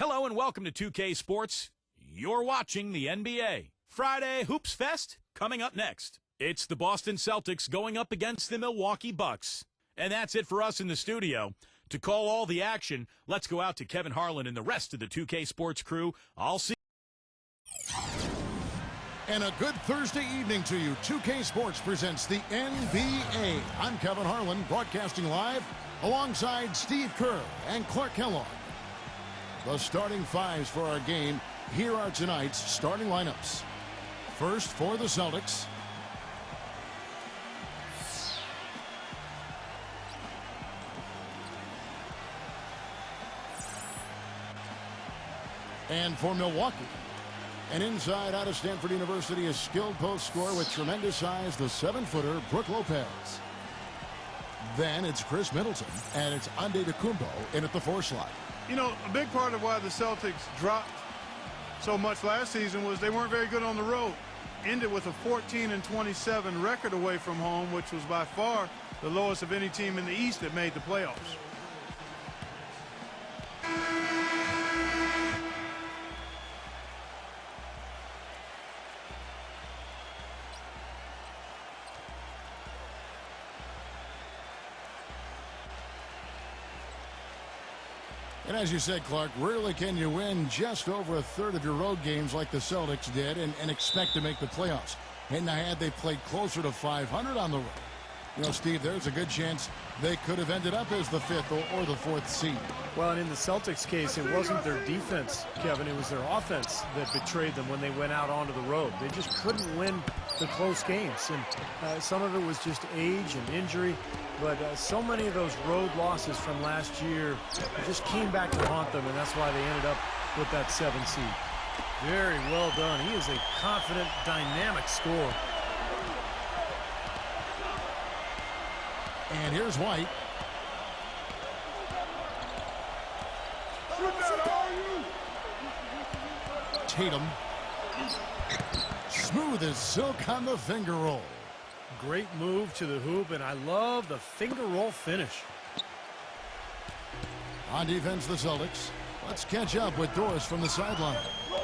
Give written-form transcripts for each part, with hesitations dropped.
Hello and welcome to 2K Sports. You're watching the NBA. Friday Hoops Fest coming up next. It's the Boston Celtics going up against the Milwaukee Bucks. And that's it for us in the studio. To call all the action, let's go out to Kevin Harlan and the rest of the 2K Sports crew. I'll see. And a good Thursday evening to you. 2K Sports presents the NBA. I'm Kevin Harlan, broadcasting live alongside Steve Kerr and Clark Kellogg. The starting fives for our game. Here are tonight's starting lineups. First for the Celtics. And for Milwaukee, an inside out of Stanford University, a skilled post scorer with tremendous size, the 7-footer Brook Lopez. Then it's Chris Middleton, and it's Antetokounmpo in at the 4 slot. You know, a big part of why the Celtics dropped so much last season was they weren't very good on the road. Ended with a 14-27 record away from home, which was by far the lowest of any team in the East that made the playoffs. And as you said, Clark, rarely can you win just over a third of your road games like the Celtics did and expect to make the playoffs. And had they played closer to 500 on the road, you know, Steve, there's a good chance they could have ended up as the 5th or the 4th seed. Well, and in the Celtics case, it wasn't their defense, Kevin. It was their offense that betrayed them when they went out onto the road. They just couldn't win the close games. And some of it was just age and injury. But so many of those road losses from last year just came back to haunt them, and that's why they ended up with that 7 seed. Very well done. He is a confident, dynamic scorer. And here's White. Tatum. Smooth as silk on the finger roll. Great move to the hoop, and I love the finger roll finish. On defense, the Celtics. Let's catch up with Doris from the sideline.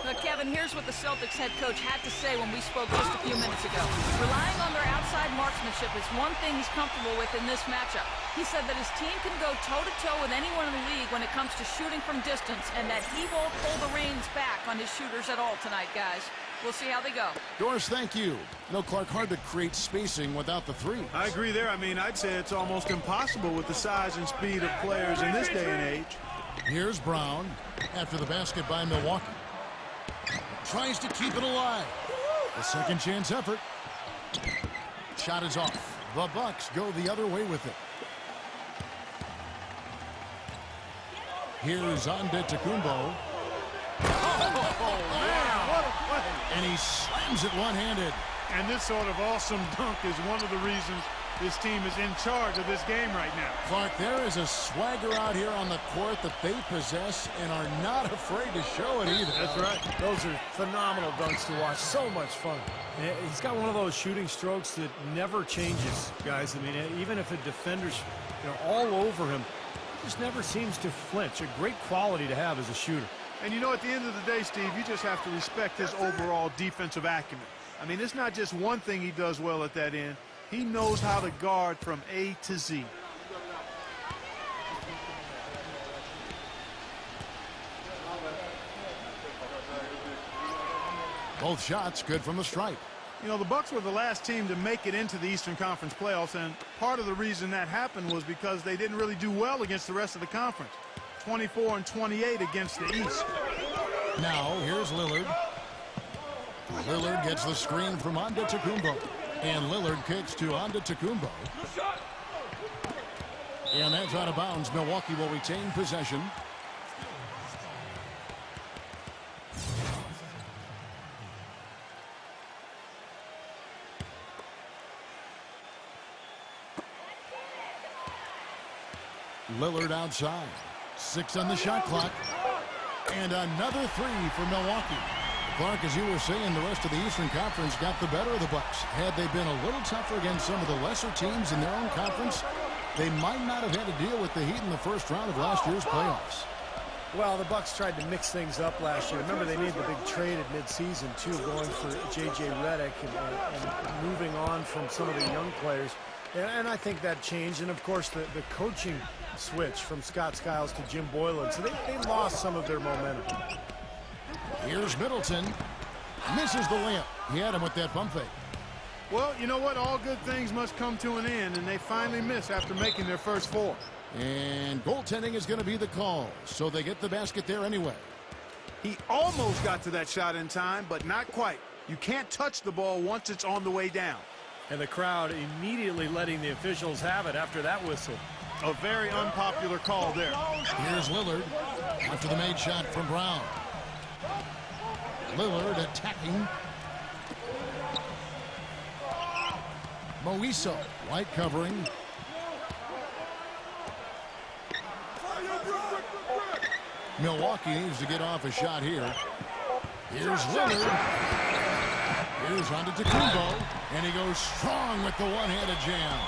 Look, Kevin, here's what the Celtics head coach had to say when we spoke just a few minutes ago. Relying on their outside marksmanship is one thing he's comfortable with in this matchup. He said that his team can go toe-to-toe with anyone in the league when it comes to shooting from distance, and that he won't pull the reins back on his shooters at all tonight, guys. We'll see how they go. Doris, thank you. No, Clark, hard to create spacing without the three. I agree there. I mean, I'd say it's almost impossible with the size and speed of players in this day and age. Here's Brown after the basket by Milwaukee. Tries to keep it alive. A second chance effort. Shot is off. The Bucks go the other way with it. Here's Antetokounmpo. Oh, man, what a play. And he slams it one-handed. And this sort of awesome dunk is one of the reasons this team is in charge of this game right now. Clark, there is a swagger out here on the court that they possess and are not afraid to show it either. That's right. Those are phenomenal dunks to watch. So much fun. He's got one of those shooting strokes that never changes, guys. I mean, even if a defender's all over him, he just never seems to flinch. A great quality to have as a shooter. And you know, at the end of the day, Steve, you just have to respect his overall defensive acumen. I mean, it's not just one thing he does well at that end. He knows how to guard from A to Z. Both shots good from the stripe. You know, the Bucks were the last team to make it into the Eastern Conference playoffs, and part of the reason that happened was because they didn't really do well against the rest of the conference. 24-28 against the East. Now, here's Lillard. Lillard gets the screen from Antetokounmpo. And Lillard kicks to Antetokounmpo. And that's out of bounds. Milwaukee will retain possession. Lillard outside. 6 on the shot clock. And another 3 for Milwaukee. Clark, as you were saying, the rest of the Eastern Conference got the better of the Bucks. Had they been a little tougher against some of the lesser teams in their own conference, they might not have had to deal with the Heat in the first round of last year's playoffs. Well, the Bucks tried to mix things up last year. Remember, they made the big trade at midseason, too, going for J.J. Redick and moving on from some of the young players. And I think that changed. And, of course, the coaching switch from Scott Skiles to Jim Boylan. So they lost some of their momentum. Here's Middleton. Misses the layup. He had him with that pump fake. Well, you know what? All good things must come to an end, and they finally miss after making their first 4. And goaltending is going to be the call, so they get the basket there anyway. He almost got to that shot in time, but not quite. You can't touch the ball once it's on the way down. And the crowd immediately letting the officials have it after that whistle. A very unpopular call there. Here's Lillard after the made shot from Brown. Lillard attacking. Moiso, White covering. Milwaukee needs to get off a shot here. Here's Lillard. Here's Antetokounmpo, and he goes strong with the one-handed jam.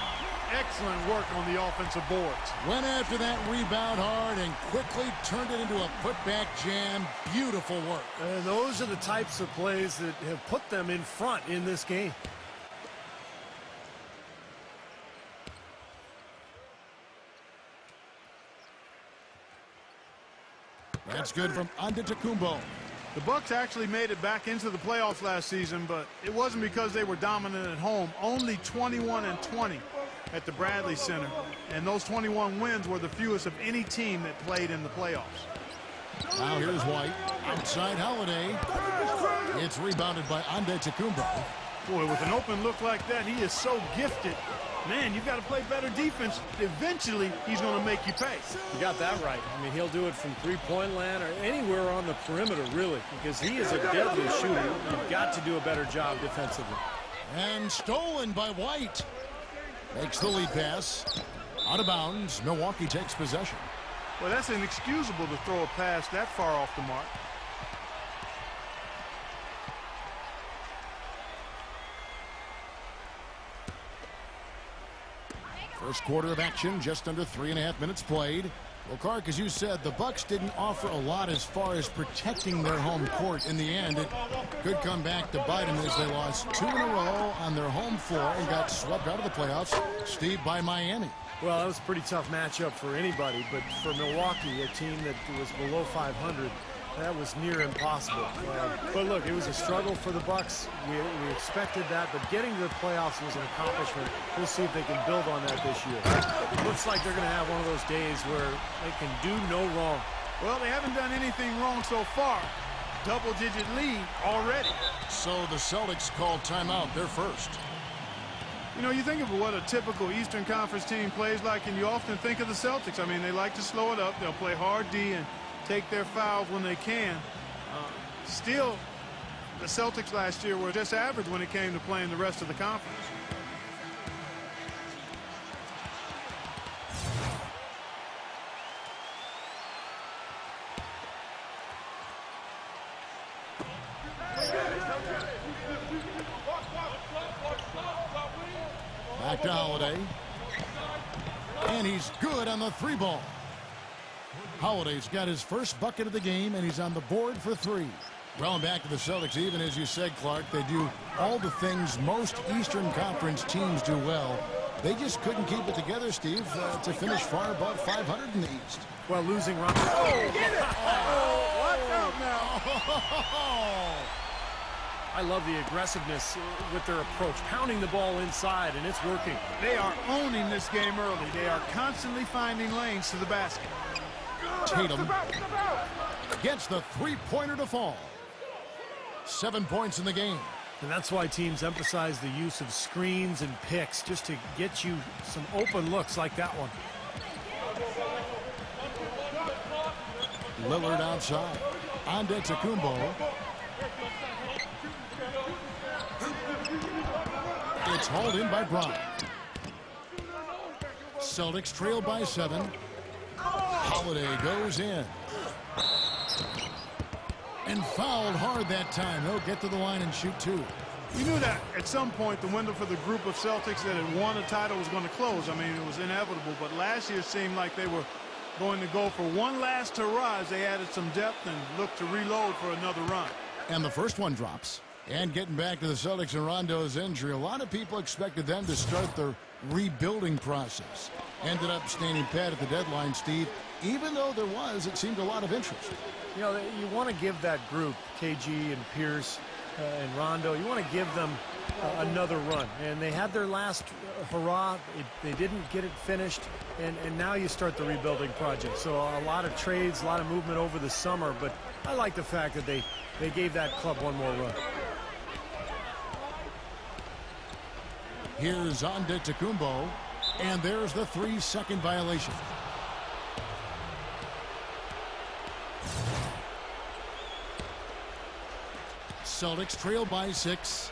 Excellent work on the offensive boards. Went after that rebound hard and quickly turned it into a putback jam. Beautiful work. And those are the types of plays that have put them in front in this game. That's good from Antetokounmpo. The Bucks actually made it back into the playoffs last season, but it wasn't because they were dominant at home. Only 21-20 at the Bradley Center, and those 21 wins were the fewest of any team that played in the playoffs. Now here's White. Outside Holiday. It's rebounded by Antetokounmpo. Boy, with an open look like that, he is so gifted. Man, you've got to play better defense. Eventually, he's going to make you pay. You got that right. I mean, he'll do it from three-point land or anywhere on the perimeter, really, because he is a deadly shooter. You've got to do a better job defensively. And stolen by White. Makes the lead pass. Out of bounds. Milwaukee takes possession. Well, that's inexcusable to throw a pass that far off the mark. First quarter of action, just under 3.5 minutes played. Well, Clark, as you said, the Bucks didn't offer a lot as far as protecting their home court. In the end, it could come back to bite them as they lost 2 in a row on their home floor and got swept out of the playoffs, Steve, by Miami. Well, that was a pretty tough matchup for anybody, but for Milwaukee, a team that was below 500, that was near impossible. But look, it was a struggle for the Bucks. We expected that, but getting to the playoffs was an accomplishment. We'll see if they can build on that this year. It looks like they're going to have one of those days where they can do no wrong. Well, they haven't done anything wrong so far. Double-digit lead already. So the Celtics called timeout. They're first. You know, you think of what a typical Eastern Conference team plays like, and you often think of the Celtics. I mean, they like to slow it up. They'll play hard D and take their fouls when they can. Still, the Celtics last year were just average when it came to playing the rest of the conference. Back to Holiday. And he's good on the 3-ball. Holiday's got his first bucket of the game, and he's on the board for 3. Well, back to the Celtics, even as you said, Clark, they do all the things most Eastern Conference teams do well. They just couldn't keep it together, Steve, to finish far above 500 in the East. Well, losing Ron. Oh, get it! Oh, watch out now! I love the aggressiveness with their approach, pounding the ball inside, and it's working. They are owning this game early. They are constantly finding lanes to the basket. Tatum gets the 3-pointer to fall. 7 points in the game. And that's why teams emphasize the use of screens and picks, just to get you some open looks like that one. Lillard outside. Antetokounmpo. It's hauled in by Brown. Celtics trail by 7. Holiday goes in. And fouled hard that time. He'll get to the line and shoot 2. You knew that at some point the window for the group of Celtics that had won a title was going to close. I mean, it was inevitable. But last year seemed like they were going to go for one last hurrah as they added some depth and look to reload for another run. And the first one drops. And getting back to the Celtics and Rondo's injury, a lot of people expected them to start their rebuilding process. Ended up standing pat at the deadline, Steve, even though there was, it seemed, a lot of interest. You know, you want to give that group, KG and Pierce and Rondo, you want to give them another run. And they had their last hurrah. They didn't get it finished. And now you start the rebuilding project. So a lot of trades, a lot of movement over the summer. But I like the fact that they gave that club one more run. Here's Antetokounmpo, and there's the 3-second violation. Celtics trail by 6.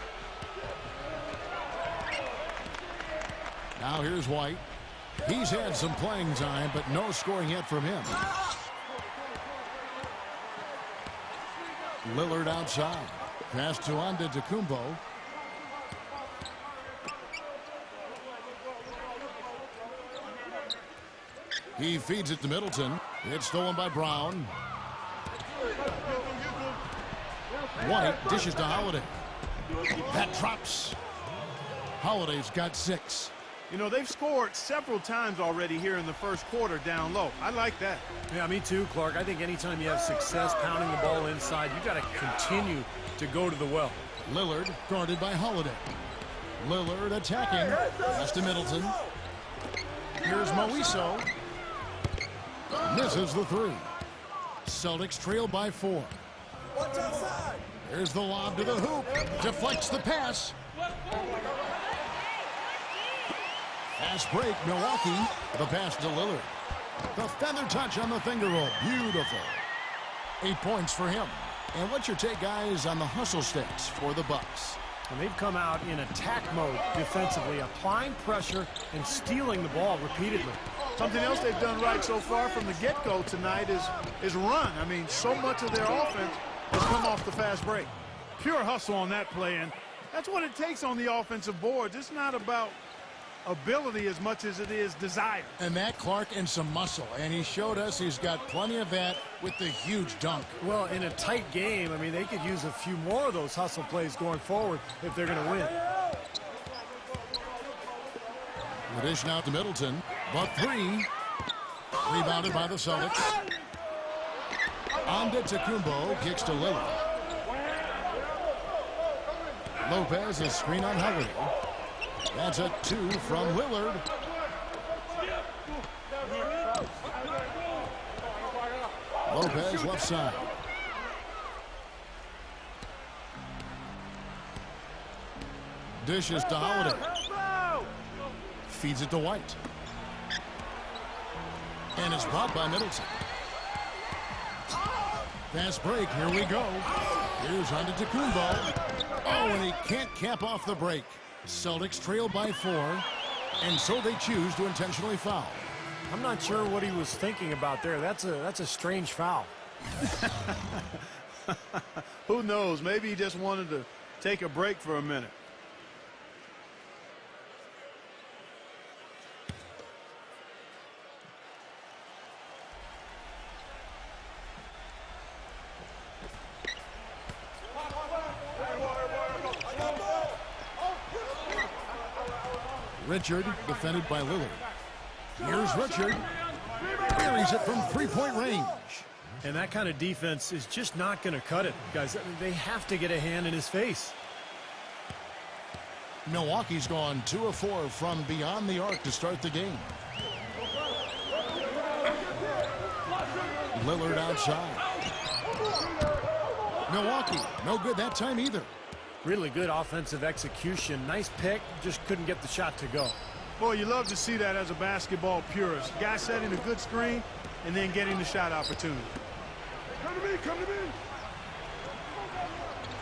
Now here's White. He's had some playing time, but no scoring yet from him. Lillard outside. Pass to Antetokounmpo. He feeds it to Middleton. It's stolen by Brown. White dishes to Holiday. That drops. Holiday's got 6. You know, they've scored several times already here in the first quarter down low. I like that. Yeah, me too, Clark. I think anytime you have success pounding the ball inside, you got to continue to go to the well. Lillard guarded by Holiday. Lillard attacking. Pass to Middleton. Here's Moiso. Misses the 3. Celtics trail by 4. There's the lob to the hoop. Deflects the pass. Fast break, Milwaukee. The pass to Lillard. The feather touch on the finger roll. Beautiful. 8 points for him. And what's your take, guys, on the hustle stakes for the Bucks? And they've come out in attack mode defensively, applying pressure and stealing the ball repeatedly. Something else they've done right so far from the get-go tonight is run. I mean, so much of their offense has come off the fast break. Pure hustle on that play, and that's what it takes on the offensive boards. It's not about ability as much as it is desire. And that, Clark, and some muscle. And he showed us he's got plenty of that with the huge dunk. Well, in a tight game, I mean, they could use a few more of those hustle plays going forward if they're going to win. The dish now to Middleton. But 3. Rebounded by the Celtics. Antetokounmpo kicks to Lillard. Lopez is screen on Holiday. That's a 2 from Lillard. Lopez left side. Dishes to Holiday. Feeds it to White. And it's blocked by Middleton. Fast break. Here we go. Here's Antetokounmpo. Oh, and he can't cap off the break. Celtics trail by 4, and so they choose to intentionally foul. I'm not sure what he was thinking about there. That's a strange foul. Who knows? Maybe he just wanted to take a break for a minute. Richard defended by Lillard. Here's Richard. Buries it from 3-point range. And that kind of defense is just not going to cut it, guys. They have to get a hand in his face. Milwaukee's gone 2 of 4 from beyond the arc to start the game. Lillard outside. Milwaukee, no good that time either. Really good offensive execution. Nice pick, just couldn't get the shot to go. Boy, you love to see that as a basketball purist. Guy setting a good screen and then getting the shot opportunity. Come to me, come to me.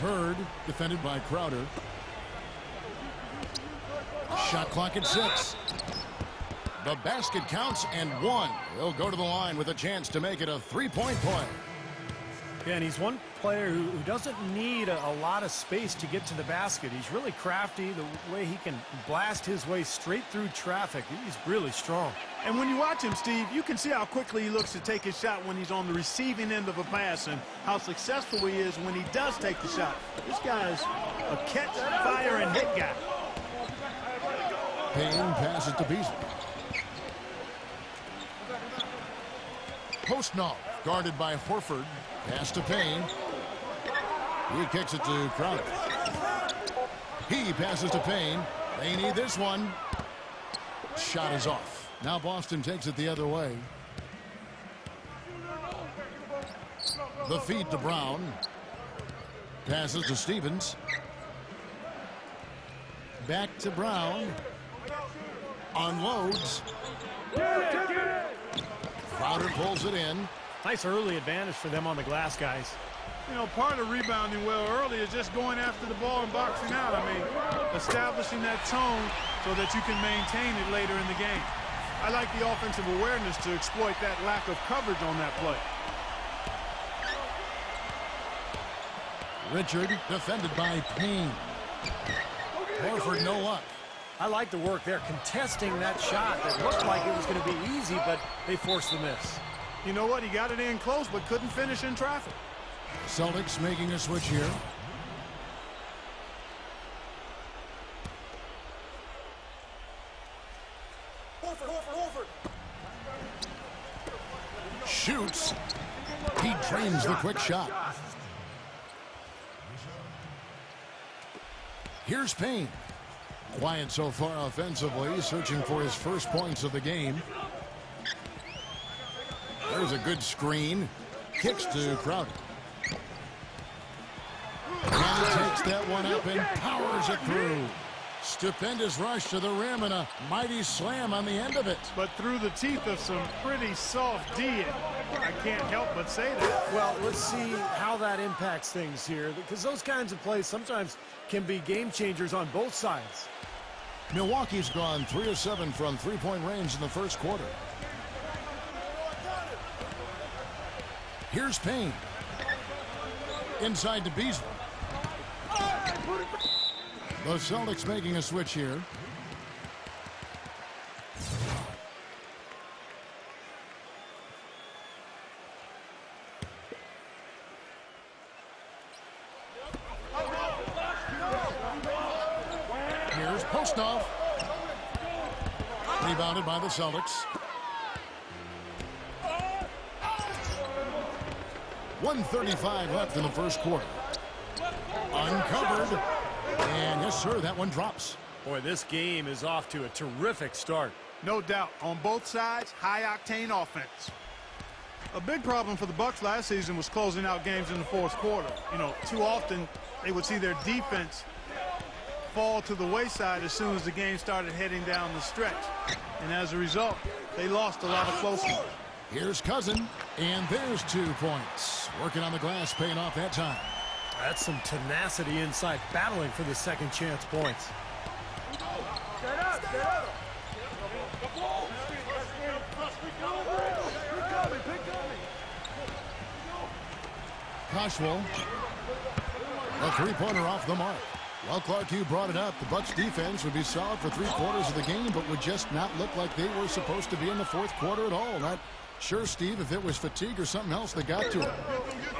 Hurd defended by Crowder. Shot clock at 6. The basket counts and 1. They'll go to the line with a chance to make it a 3-point play. Yeah, and he's one player who doesn't need a lot of space to get to the basket. He's really crafty, the way he can blast his way straight through traffic. He's really strong. And when you watch him, Steve, you can see how quickly he looks to take his shot when he's on the receiving end of a pass and how successful he is when he does take the shot. This guy's a catch, fire, and hit guy. Payne passes to Beasley. Postnall, guarded by Horford. Pass to Payne. He kicks it to Crowder. He passes to Payne. They need this one. Shot is off. Now Boston takes it the other way. The feed to Brown. Passes to Stevens. Back to Brown. Unloads. Crowder pulls it in. Nice early advantage for them on the glass, guys. You know, part of rebounding well early is just going after the ball and boxing out. I mean, establishing that tone so that you can maintain it later in the game. I like the offensive awareness to exploit that lack of coverage on that play. Richard defended by Payne. Horford no luck. I like the work there, contesting that shot that looked like it was going to be easy, but they forced the miss. You know what? He got it in close, but couldn't finish in traffic. Celtics making a switch here. Horford. Shoots. He drains the quick shot. Here's Payne. Quiet so far offensively, searching for his first points of the game. There's a good screen. Kicks to Crowder. And takes that one up and powers it through. Stupendous rush to the rim and a mighty slam on the end of it. But through the teeth of some pretty soft D. I can't help but say that. Well, let's see how that impacts things here, because those kinds of plays sometimes can be game changers on both sides. Milwaukee's gone 3 of 7 from three-point range in the first quarter. Here's Payne. Inside to Beasley. The Celtics making a switch here. Here's Postnall. Rebounded by the Celtics. 1:35 left in the first quarter. Uncovered. And yes, sir, that one drops. Boy, this game is off to a terrific start. No doubt. On both sides, high-octane offense. A big problem for the Bucks last season was closing out games in the fourth quarter. You know, too often they would see their defense fall to the wayside as soon as the game started heading down the stretch. And as a result, they lost a lot of close ones. Here's Cousin, and there's 2 points. Working on the glass, paying off that time. That's some tenacity inside, battling for the second chance points. Cashwell, a three-pointer off the mark. Well, Clark, you brought it up. The Bucks defense would be solid for 3/4 of the game, but would just not look like they were supposed to be in the fourth quarter at all. Not sure, Steve, if it was fatigue or something else that got to it.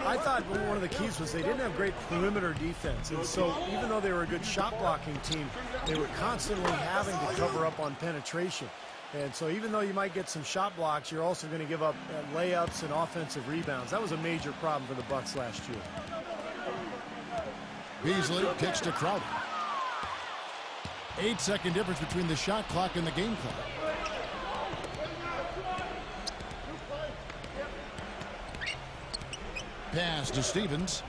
I thought one of the keys was they didn't have great perimeter defense, and so even though they were a good shot blocking team, they were constantly having to cover up on penetration. And so even though you might get some shot blocks, you're also going to give up layups and offensive rebounds. That was a major problem for the Bucks last year. Beasley kicks to Crowder. 8-second difference between the shot clock and the game clock. Pass to Stevens.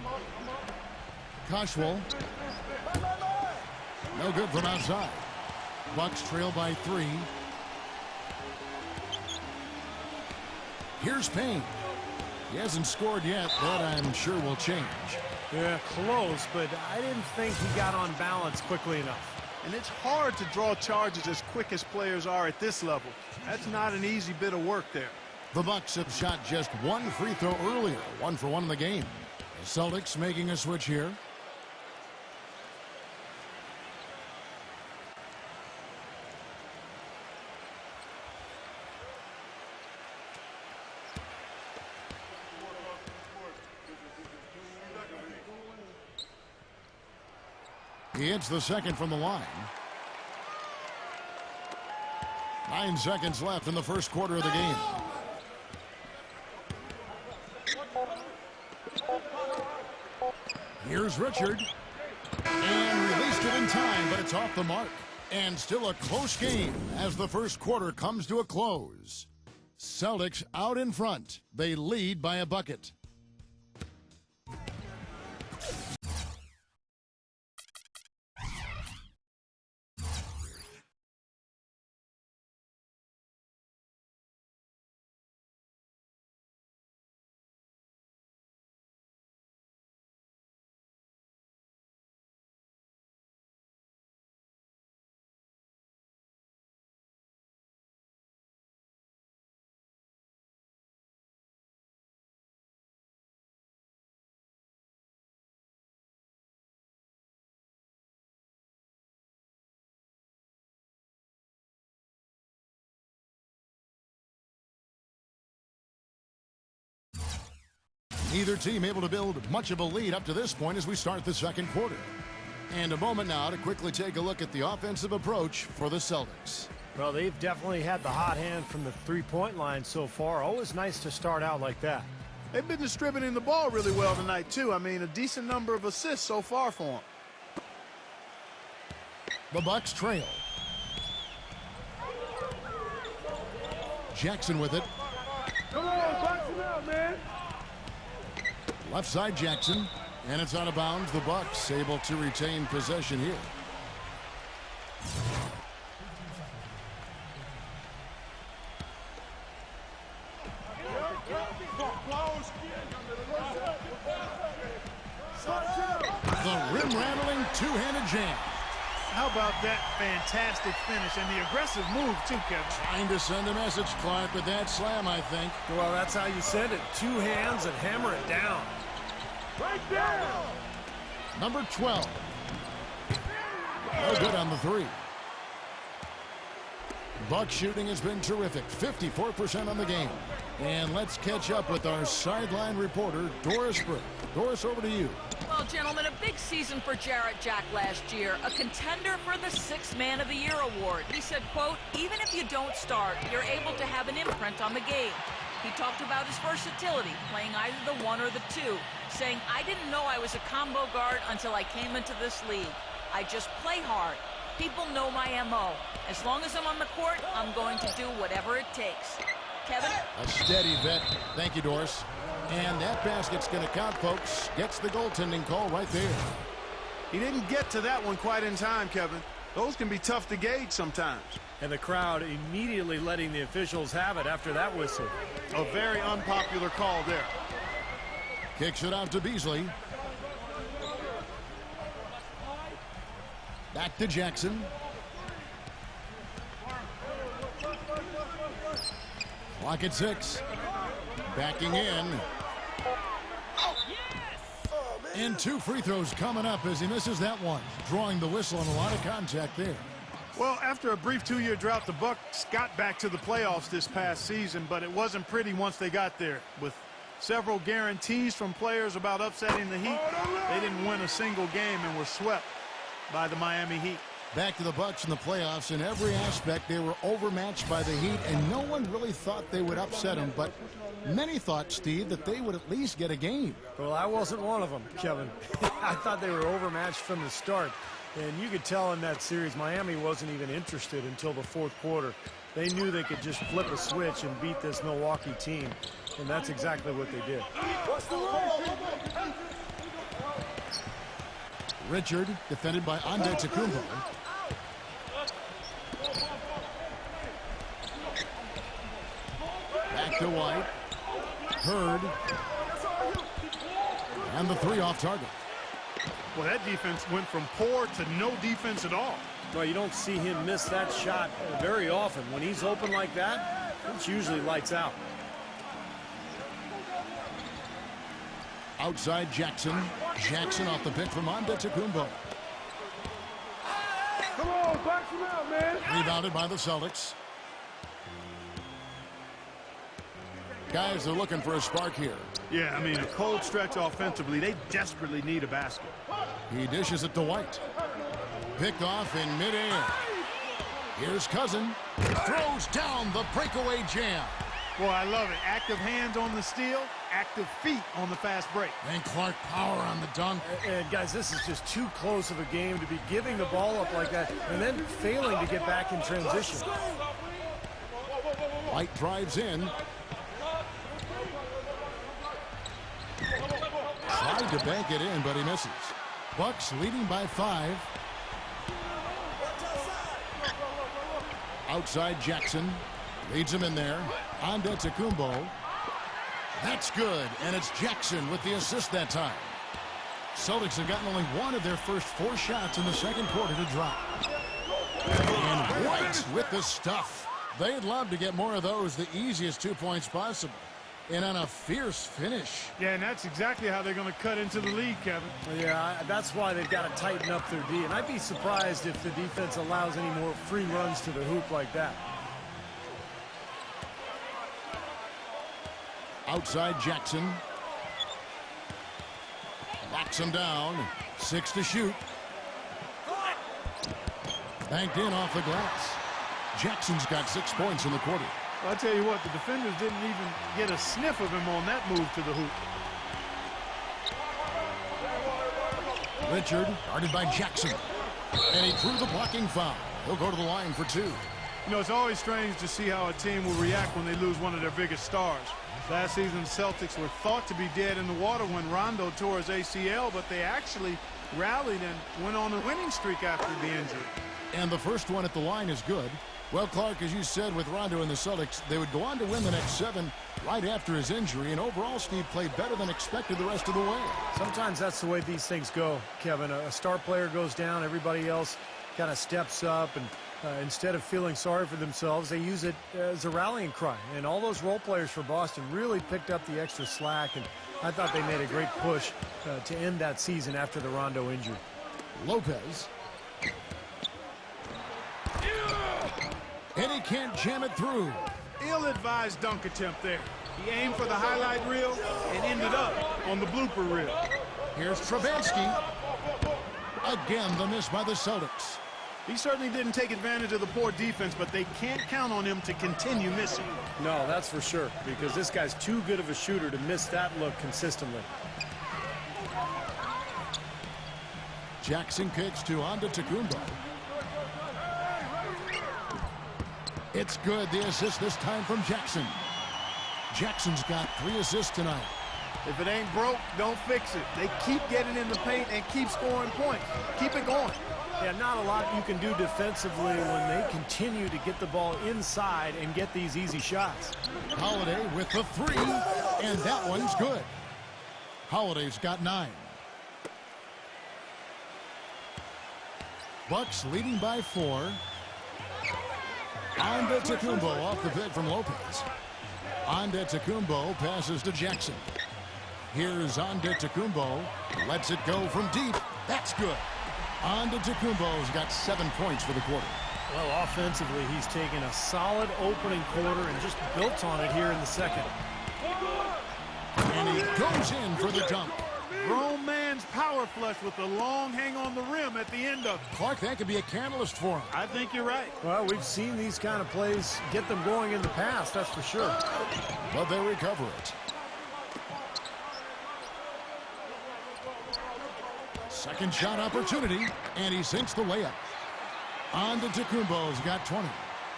Cashwell. No good from outside. Bucks trail by 3. Here's Payne. He hasn't scored yet. That I'm sure will change. Yeah, close, but I didn't think he got on balance quickly enough. And it's hard to draw charges as quick as players are at this level. That's not an easy bit of work there. The Bucks have shot just 1 free throw earlier. 1 for 1 in the game. The Celtics making a switch here. He hits the second from the line. 9 seconds left in the first quarter of the game. Here's Richard. And released it in time, but it's off the mark. And still a close game as the first quarter comes to a close. Celtics out in front. They lead by a bucket. Neither team able to build much of a lead up to this point as we start the second quarter. And a moment now to quickly take a look at the offensive approach for the Celtics. Well, they've definitely had the hot hand from the three-point line so far. Always nice to start out like that. They've been distributing the ball really well tonight, too. I mean, a decent number of assists so far for them. The Bucks trail. Jackson with it. Come on, box it out, man. Left side Jackson, and it's out of bounds. The Bucks able to retain possession here. The rim-rattling two-handed jam. How about that fantastic finish and the aggressive move, too, Kevin? Trying to send a message, Clark, with that slam, I think. Well, that's how you send it. Two hands and hammer it down. Right there! Number 12. No good on the three. Buck shooting has been terrific. 54% on the game. And let's catch up with our sideline reporter, Doris Burke. Doris, over to you. Well, gentlemen, a big season for Jarrett Jack last year. A contender for the 6th Man of the Year award. He said, quote, even if you don't start, you're able to have an imprint on the game. He talked about his versatility, playing either the 1 or the 2, saying, I didn't know I was a combo guard until I came into this league. I just play hard. People know my MO. As long as I'm on the court, I'm going to do whatever it takes. Kevin? A steady vet. Thank you, Doris. And that basket's going to count, folks. Gets the goaltending call right there. He didn't get to that one quite in time, Kevin. Those can be tough to gauge sometimes. And the crowd immediately letting the officials have it after that whistle. A very unpopular call there. Kicks it out to Beasley. Back to Jackson. Clock at 6. Backing in. And 2 free throws coming up as he misses that one. Drawing the whistle and a lot of contact there. Well, after a brief 2-year drought, the Bucks got back to the playoffs this past season, but it wasn't pretty once they got there. With several guarantees from players about upsetting the Heat, they didn't win a single game and were swept by the Miami Heat. Back to the Bucks in the playoffs. In every aspect, they were overmatched by the Heat, and no one really thought they would upset them. But many thought, Steve, that they would at least get a game. Well, I wasn't one of them, Kevin. I thought they were overmatched from the start. And you could tell in that series, Miami wasn't even interested until the 4th quarter. They knew they could just flip a switch and beat this Milwaukee team. And that's exactly what they did. Richard, defended by Antetokounmpo. Back to White. Hurd. And the 3 off target. Well, that defense went from poor to no defense at all. Well, you don't see him miss that shot very often. When he's open like that, it's usually lights out. Outside Jackson. Jackson off the pick from Antetokounmpo. Come on, box him out, man. Rebounded by the Celtics. Guys, they're looking for a spark here. Yeah, I mean, a cold stretch offensively. They desperately need a basket. He dishes it to White. Picked off in midair. Here's Cousin. Throws down the breakaway jam. Boy, I love it. Active hands on the steal, active feet on the fast break. And Clark power on the dunk. And guys, this is just too close of a game to be giving the ball up like that and then failing to get back in transition. White drives in. Tried to bank it in, but he misses. Bucks leading by 5. Outside Jackson. Leads him in there. Antetokounmpo. That's good, and it's Jackson with the assist that time. Celtics have gotten only one of their first 4 shots in the second quarter to drop. And White with the stuff. They'd love to get more of those, the easiest 2 points possible. And on a fierce finish. Yeah, and that's exactly how they're going to cut into the lead, Kevin. Yeah, that's why they've got to tighten up their D. And I'd be surprised if the defense allows any more free runs to the hoop like that. Outside Jackson. Locks him down. 6 to shoot. Banked in off the glass. Jackson's got 6 points in the quarter. Well, I'll tell you what, the defenders didn't even get a sniff of him on that move to the hoop. Richard, guarded by Jackson. And he drew the blocking foul. He'll go to the line for 2. You know, it's always strange to see how a team will react when they lose one of their biggest stars. Last season, the Celtics were thought to be dead in the water when Rondo tore his ACL, but they actually rallied and went on a winning streak after the injury. And the first one at the line is good. Well, Clark, as you said, with Rondo and the Celtics, they would go on to win the next 7 right after his injury. And overall, Steve played better than expected the rest of the way. Sometimes that's the way these things go, Kevin. A star player goes down, everybody else kind of steps up, and instead of feeling sorry for themselves, they use it as a rallying cry. And all those role players for Boston really picked up the extra slack, and I thought they made a great push to end that season after the Rondo injury. Lopez. And he can't jam it through. Ill-advised dunk attempt there. He aimed for the highlight reel and ended up on the blooper reel. Here's Trabansky. Again, the miss by the Celtics. He certainly didn't take advantage of the poor defense, but they can't count on him to continue missing. No, that's for sure, because this guy's too good of a shooter to miss that look consistently. Jackson kicks to Antetokounmpo. It's good. The assist this time from Jackson. Jackson's got 3 assists tonight. If it ain't broke, don't fix it. They keep getting in the paint and keep scoring points. Keep it going. Yeah, not a lot you can do defensively when they continue to get the ball inside and get these easy shots. Holiday with the 3, and that one's good. Holiday's got 9. Bucks leading by 4. Antetokounmpo off the pick from Lopez. Antetokounmpo passes to Jackson. Here's Antetokounmpo. Lets it go from deep. That's good. Antetokounmpo's got 7 points for the quarter. Well, offensively, he's taken a solid opening quarter and just built on it here in the second. And he goes in for the dunk. Grown man's power flush with the long hang on the rim at the end of it. Clark, that could be a catalyst for him. I think you're right. Well, we've seen these kind of plays get them going in the past, that's for sure. But they recover it. Second shot opportunity, and he sinks the layup. Antetokounmpo's got 20.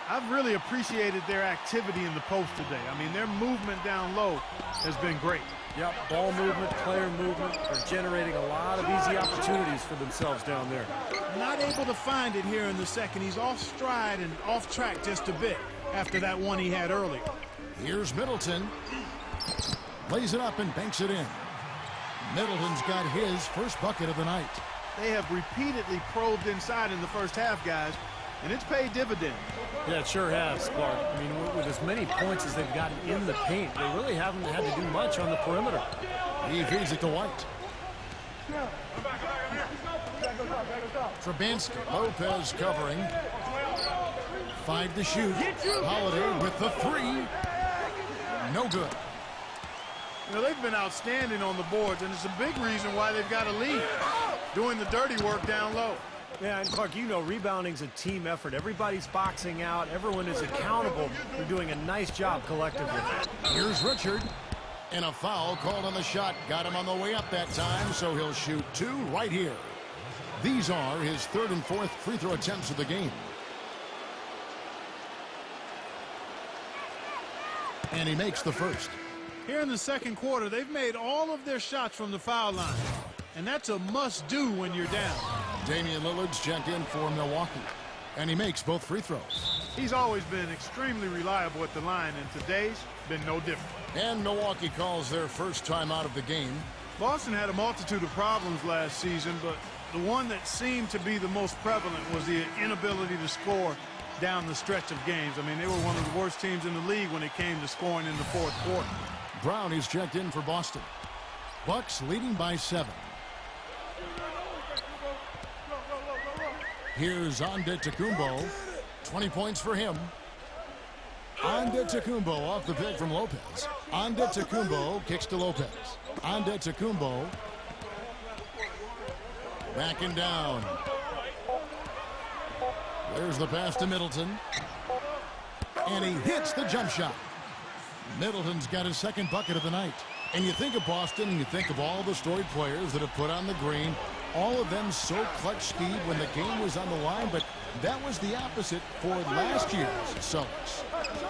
I've really appreciated their activity in the post today. I mean, their movement down low has been great. Yep, ball movement, player movement. They're generating a lot of easy opportunities for themselves down there. Not able to find it here in the second. He's off stride and off track just a bit after that one he had earlier. Here's Middleton. Lays it up and banks it in. Middleton's got his first bucket of the night. They have repeatedly probed inside in the first half, guys, and it's paid dividends. Yeah, it sure has, Clark. I mean, with as many points as they've gotten in the paint, they really haven't had to do much on the perimeter. He feeds it to White. Trubansky, Lopez covering. 5 to shoot. Holiday with the 3. No good. You know, they've been outstanding on the boards, and it's a big reason why they've got a lead. Doing the dirty work down low. Yeah, and Clark, you know, rebounding's a team effort. Everybody's boxing out. Everyone is accountable. They're doing a nice job collectively. Here's Richard. And a foul called on the shot. Got him on the way up that time, so he'll shoot 2 right here. These are his 3rd and 4th free throw attempts of the game. And he makes the first. Here in the second quarter, they've made all of their shots from the foul line. And that's a must-do when you're down. Damian Lillard's checked in for Milwaukee. And he makes both free throws. He's always been extremely reliable at the line, and today's been no different. And Milwaukee calls their first time out of the game. Boston had a multitude of problems last season, but the one that seemed to be the most prevalent was the inability to score down the stretch of games. I mean, they were one of the worst teams in the league when it came to scoring in the fourth quarter. Brown is checked in for Boston. Bucks leading by 7. Here's Antetokounmpo. 20 points for him. Antetokounmpo off the pick from Lopez. Antetokounmpo kicks to Lopez. Antetokounmpo backing down. There's the pass to Middleton. And he hits the jump shot. Middleton's got his 2nd bucket of the night. And you think of Boston, and you think of all the storied players that have put on the green. All of them so clutch speed when the game was on the line, but that was the opposite for last year's Celtics.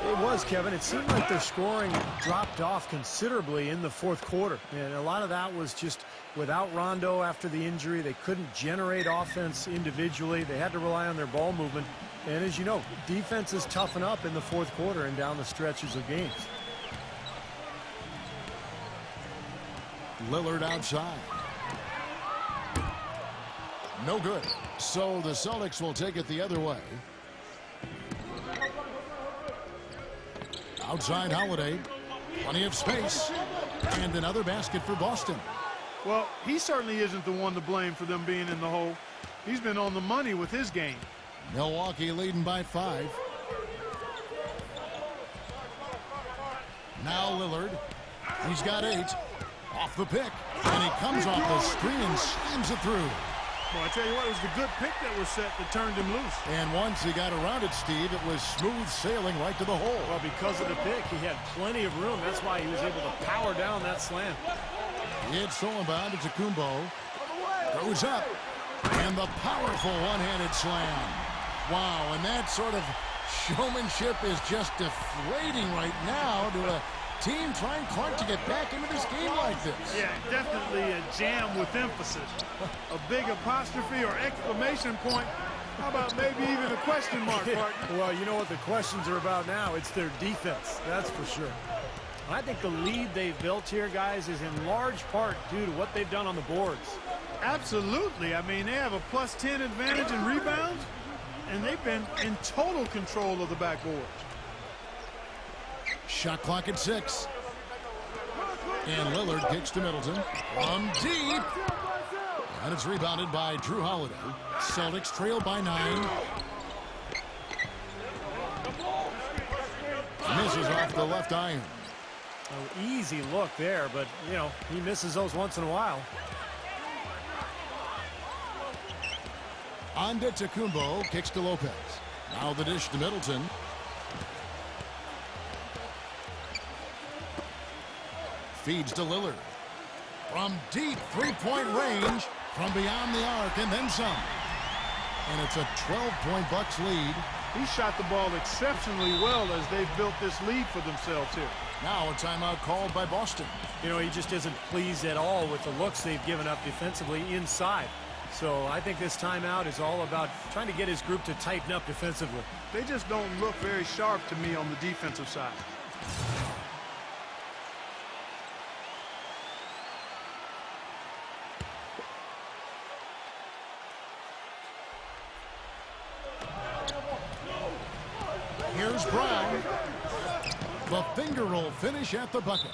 It was, Kevin. It seemed like their scoring dropped off considerably in the fourth quarter. And a lot of that was just without Rondo after the injury. They couldn't generate offense individually. They had to rely on their ball movement. And as you know, defenses toughen up in the fourth quarter and down the stretches of games. Lillard outside. No good. So the Celtics will take it the other way. Outside Holiday. Plenty of space. And another basket for Boston. Well, he certainly isn't the one to blame for them being in the hole. He's been on the money with his game. Milwaukee leading by 5. Now Lillard. He's got 8. Off the pick. And he comes off the screen and slams it through. Well, I tell you what, it was the good pick that was set that turned him loose. And once he got around it, Steve, it was smooth sailing right to the hole. Well, because of the pick, he had plenty of room. That's why he was able to power down that slam. It's stolen by Antetokounmpo. Goes up. And the powerful one-handed slam. Wow, and that sort of showmanship is just deflating right now to a team trying, Clark, to get back into this game like this. Yeah, definitely a jam with emphasis. A big apostrophe or exclamation point. How about maybe even a question mark, partner? Well, you know what the questions are about now. It's their defense, that's for sure. I think the lead they've built here, guys, is in large part due to what they've done on the boards. Absolutely. I mean, they have a +10 advantage in rebounds, and they've been in total control of the backboards. Shot clock at 6. And Lillard kicks to Middleton from deep. And it's rebounded by Drew Holiday. Celtics trail by 9. Misses off the left iron. An easy look there, but, you know, he misses those once in a while. Antetokounmpo kicks to Lopez. Now the dish to Middleton. Feeds to Lillard. From deep three-point range, from beyond the arc, and then some. And it's a 12-point Bucks lead. He shot the ball exceptionally well as they've built this lead for themselves here. Now a timeout called by Boston. You know, he just isn't pleased at all with the looks they've given up defensively inside. So I think this timeout is all about trying to get his group to tighten up defensively. They just don't look very sharp to me on the defensive side. Here's Brown. The finger roll finish at the bucket.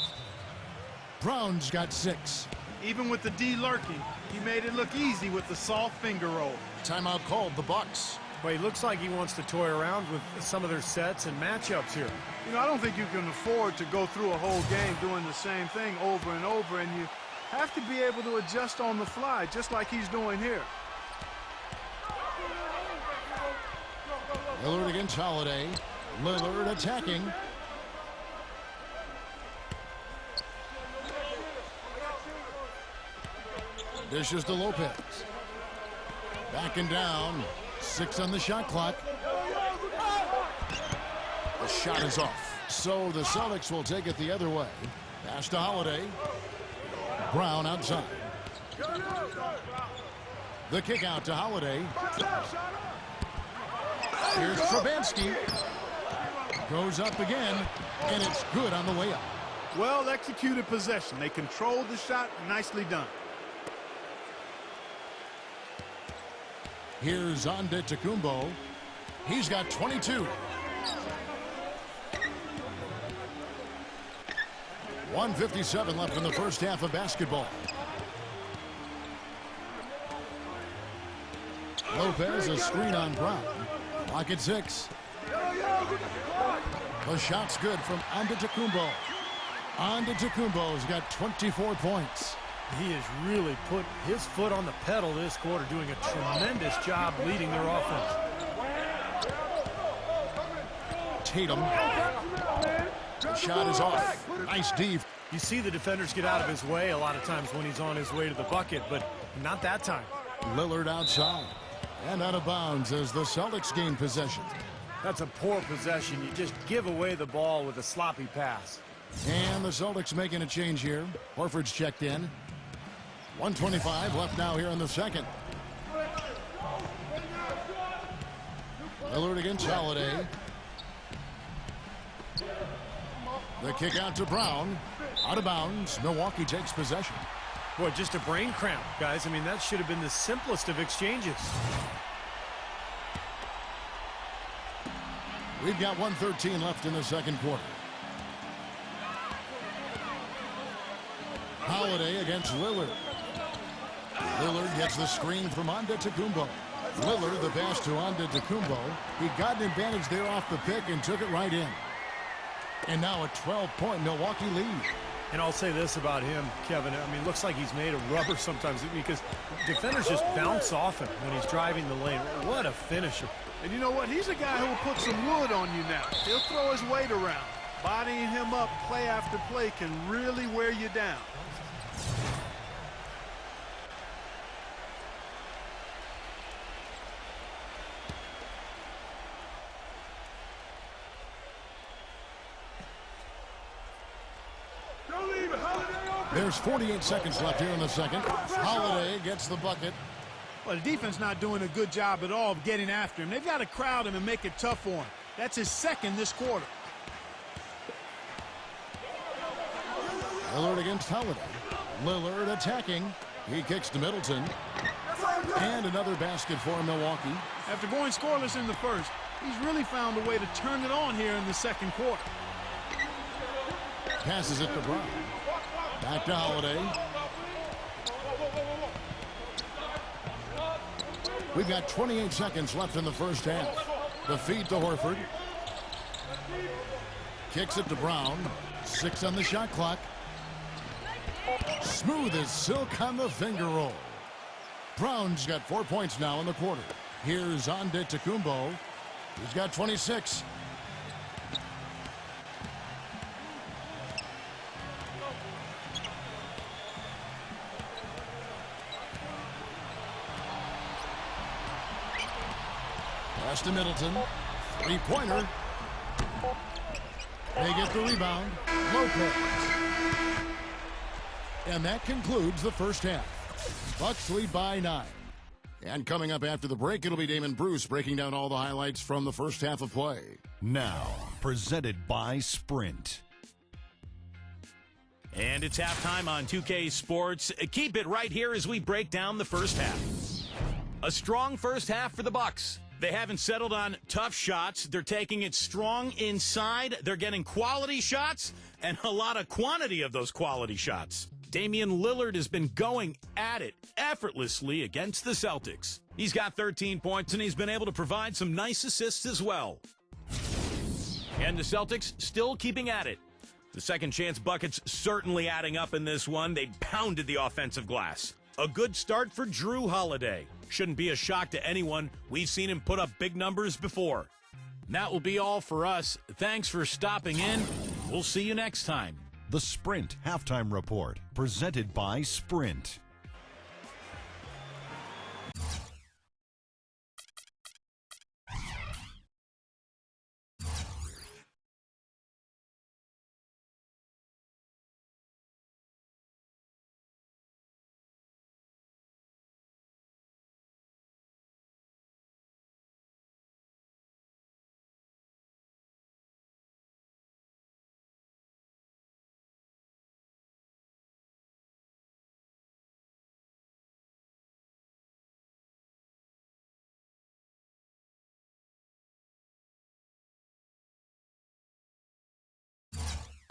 Brown's got 6. Even with the D lurking, he made it look easy with the soft finger roll. Timeout called, the Bucks. Well, he looks like he wants to toy around with some of their sets and matchups here. You know, I don't think you can afford to go through a whole game doing the same thing over and over, and you have to be able to adjust on the fly, just like he's doing here. Lillard against Holiday. Lillard attacking. Dishes to Lopez. Backing down. 6 on the shot clock. The shot is off. So the Celtics will take it the other way. Pass to Holiday. Brown outside. The kick out to Holiday. Here's Stravinsky. Goes up again, and it's good on the way up. Well executed possession. They controlled the shot. Nicely done. Here's Antetokounmpo. He's got 22. 1:57 left in the first half of basketball. Lopez, a screen on Brown. Lock at 6. The shot's good from Antetokounmpo. Antetokounmpo's got 24 points. He has really put his foot on the pedal this quarter, doing a tremendous job leading their offense. Tatum. The shot is off. Nice D. You see the defenders get out of his way a lot of times when he's on his way to the bucket, but not that time. Lillard outside. And out of bounds as the Celtics gain possession. That's a poor possession. You just give away the ball with a sloppy pass. And the Celtics making a change here. Horford's checked in. 1:25 left now here in the second. Lillard against Holiday. The kick out to Brown. Out of bounds. Milwaukee takes possession. Boy, just a brain cramp, guys. I mean, that should have been the simplest of exchanges. We've got 1:13 left in the second quarter. Holiday against Lillard. Lillard gets the screen from Antetokounmpo. Lillard the pass to Antetokounmpo. He got an advantage there off the pick and took it right in. And now a 12-point Milwaukee lead. And I'll say this about him, Kevin. I mean, it looks like he's made of rubber sometimes because defenders just bounce off him when he's driving the lane. What a finisher. And you know what? He's a guy who will put some wood on you now. He'll throw his weight around. Bodying him up play after play can really wear you down. There's 48 seconds left here in the second. Holiday gets the bucket. Well, the defense not doing a good job at all of getting after him. They've got to crowd him and make it tough for him. That's his second this quarter. Lillard against Holiday. Lillard attacking. He kicks to Middleton. And another basket for Milwaukee. After going scoreless in the first, he's really found a way to turn it on here in the second quarter. Passes it to Brown. Back to Holiday. We've got 28 seconds left in the first half. The feed to Horford. Kicks it to Brown. 6 on the shot clock. Smooth as silk on the finger roll. Brown's got 4 points now in the quarter. Here's Antetokounmpo. He's got 26. Pass to Middleton. Three-pointer. They get the rebound. Lopez. And that concludes the first half. Bucks lead by 9. And coming up after the break, it'll be Damon Bruce breaking down all the highlights from the first half of play. Now, presented by Sprint. And it's halftime on 2K Sports. Keep it right here as we break down the first half. A strong first half for the Bucks. They haven't settled on tough shots. They're taking it strong inside. They're getting quality shots and a lot of quantity of those quality shots. Damian Lillard has been going at it effortlessly against the Celtics. He's got 13 points, and he's been able to provide some nice assists as well. And the Celtics still keeping at it. The second chance buckets certainly adding up in this one. They pounded the offensive glass. A good start for Drew Holiday. Shouldn't be a shock to anyone. We've seen him put up big numbers before. That will be all for us. Thanks for stopping in. We'll see you next time. The Sprint Halftime Report, presented by Sprint.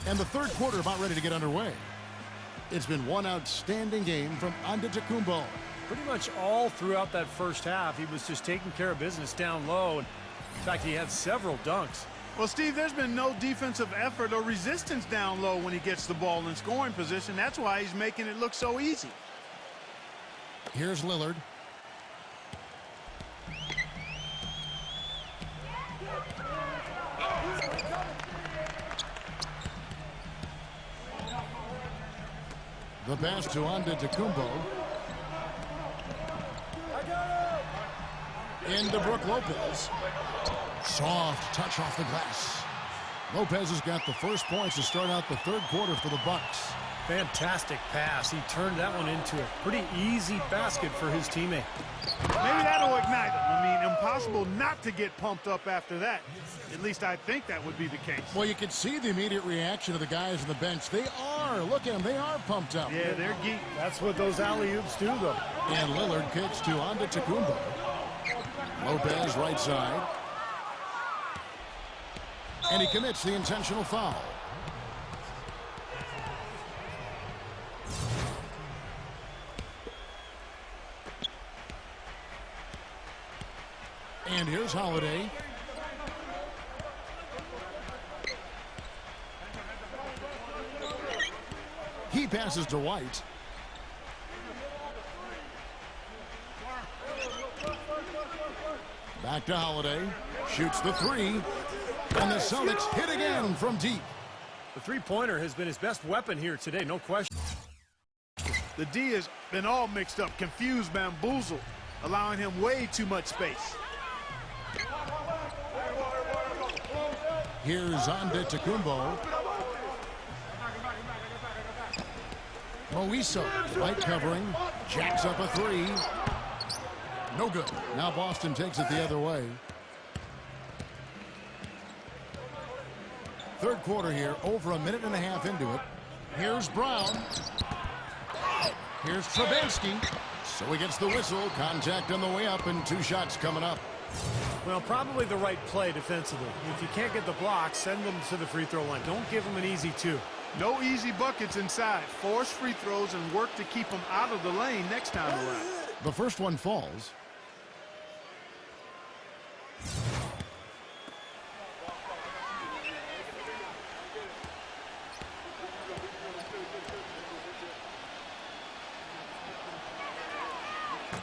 And the third quarter about ready to get underway. It's been one outstanding game from Antetokounmpo. Pretty much all throughout that first half, he was just taking care of business down low. And in fact, he had several dunks. Well, Steve, there's been no defensive effort or resistance down low when he gets the ball in scoring position. That's why he's making it look so easy. Here's Lillard. The pass to Antetokounmpo. Into Brook Lopez. Soft touch off the glass. Lopez has got the first points to start out the third quarter for the Bucks. Fantastic pass. He turned that one into a pretty easy basket for his teammate. Maybe that'll ignite him. I mean, impossible not to get pumped up after that. At least I think that would be the case. Well, you can see the immediate reaction of the guys on the bench. They are. Look at them. They are pumped up. Yeah, they're geek. That's what those alley-oops do, though. And Lillard kicks to Antetokounmpo. Lopez right side. And he commits the intentional foul. And here's Holiday. He passes to White. Back to Holiday. Shoots the three. And the Celtics hit again from deep. The three-pointer has been his best weapon here today, no question. The D has been all mixed up, confused, bamboozled, allowing him way too much space. Here's Antetokounmpo. Moiso, White covering, jacks up a three. No good. Now Boston takes it the other way. Third quarter here, over a minute and a half into it. Here's Brown. Here's Trubansky. So he gets the whistle. Contact on the way up, and two shots coming up. Well, probably the right play defensively. If you can't get the block, send them to the free throw line. Don't give them an easy two. No easy buckets inside. Force free throws and work to keep them out of the lane next time around. The first one falls.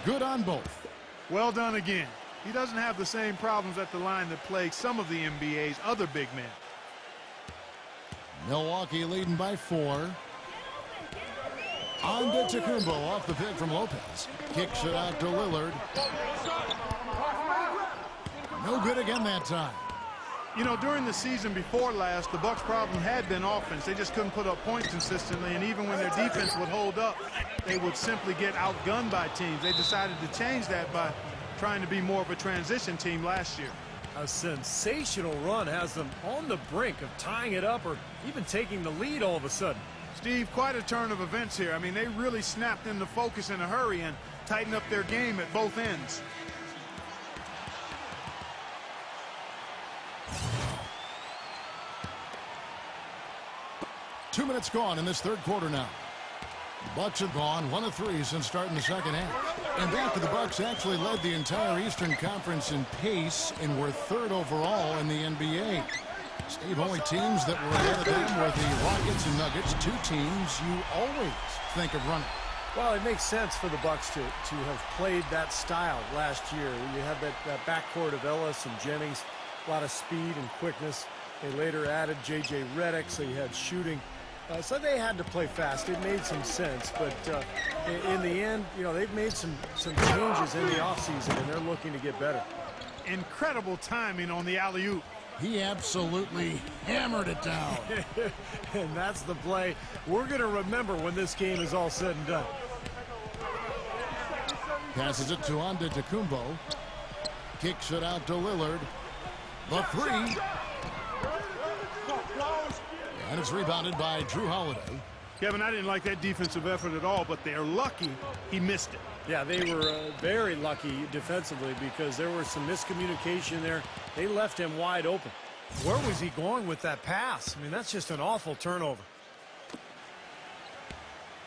Good on both. Well done again. He doesn't have the same problems at the line that plague some of the NBA's other big men. Milwaukee leading by 4. Antetokounmpo off the pick from Lopez. Kicks it out to Lillard. No good again that time. You know, during the season before last, the Bucks' problem had been offense. They just couldn't put up points consistently, and even when their defense would hold up, they would simply get outgunned by teams. They decided to change that by trying to be more of a transition team last year. A sensational run has them on the brink of tying it up or even taking the lead all of a sudden. Steve, quite a turn of events here. I mean, they really snapped into focus in a hurry and tightened up their game at both ends. 2 minutes gone in this third quarter now. Bucks have gone 1 of 3 since starting the second half. And after the Bucks actually led the entire Eastern Conference in pace and were 3rd overall in the NBA. Steve, only teams that were ahead of them were the Rockets and Nuggets, 2 teams you always think of running. Well, it makes sense for the Bucks to have played that style last year. You had that backcourt of Ellis and Jennings, a lot of speed and quickness. They later added J.J. Redick, so you had shooting. So they had to play fast. It made some sense, but in the end, you know, they've made some changes in the offseason, and they're looking to get better. Incredible timing on the alley-oop. He absolutely hammered it down. And that's the play we're going to remember when this game is all said and done. Passes it to Antetokounmpo. Kicks it out to Lillard. The 3. And it's rebounded by Drew Holiday. Kevin, I didn't like that defensive effort at all, but they're lucky he missed it. Yeah, they were very lucky defensively because there was some miscommunication there. They left him wide open. Where was he going with that pass? I mean, that's just an awful turnover.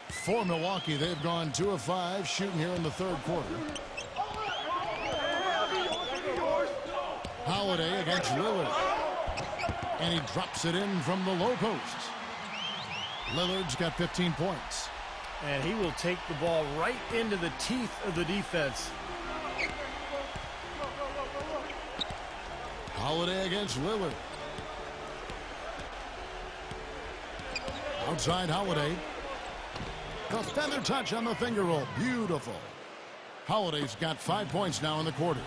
For Milwaukee, they've gone 2 of 5 shooting here in the third quarter. Holiday against Lillard. And he drops it in from the low post. Lillard's got 15 points. And he will take the ball right into the teeth of the defense. Holiday against Lillard. Outside Holiday. The feather touch on the finger roll. Beautiful. Holiday's got 5 points now in the quarter.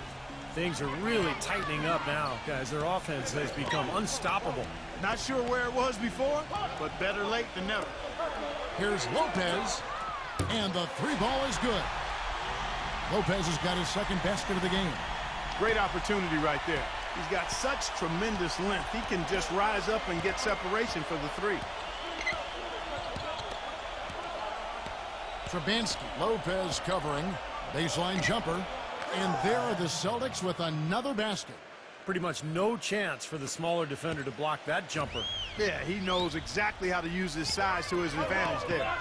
Things are really tightening up now, guys. Their offense has become unstoppable. Not sure where it was before, but better late than never. Here's Lopez, and the 3 ball is good. Lopez has got his second basket of the game. Great opportunity right there. He's got such tremendous length. He can just rise up and get separation for the 3. Trubinsky, Lopez covering, baseline jumper, and there are the Celtics with another basket. Pretty much no chance for the smaller defender to block that jumper. Yeah, he knows exactly how to use his size to his advantage there.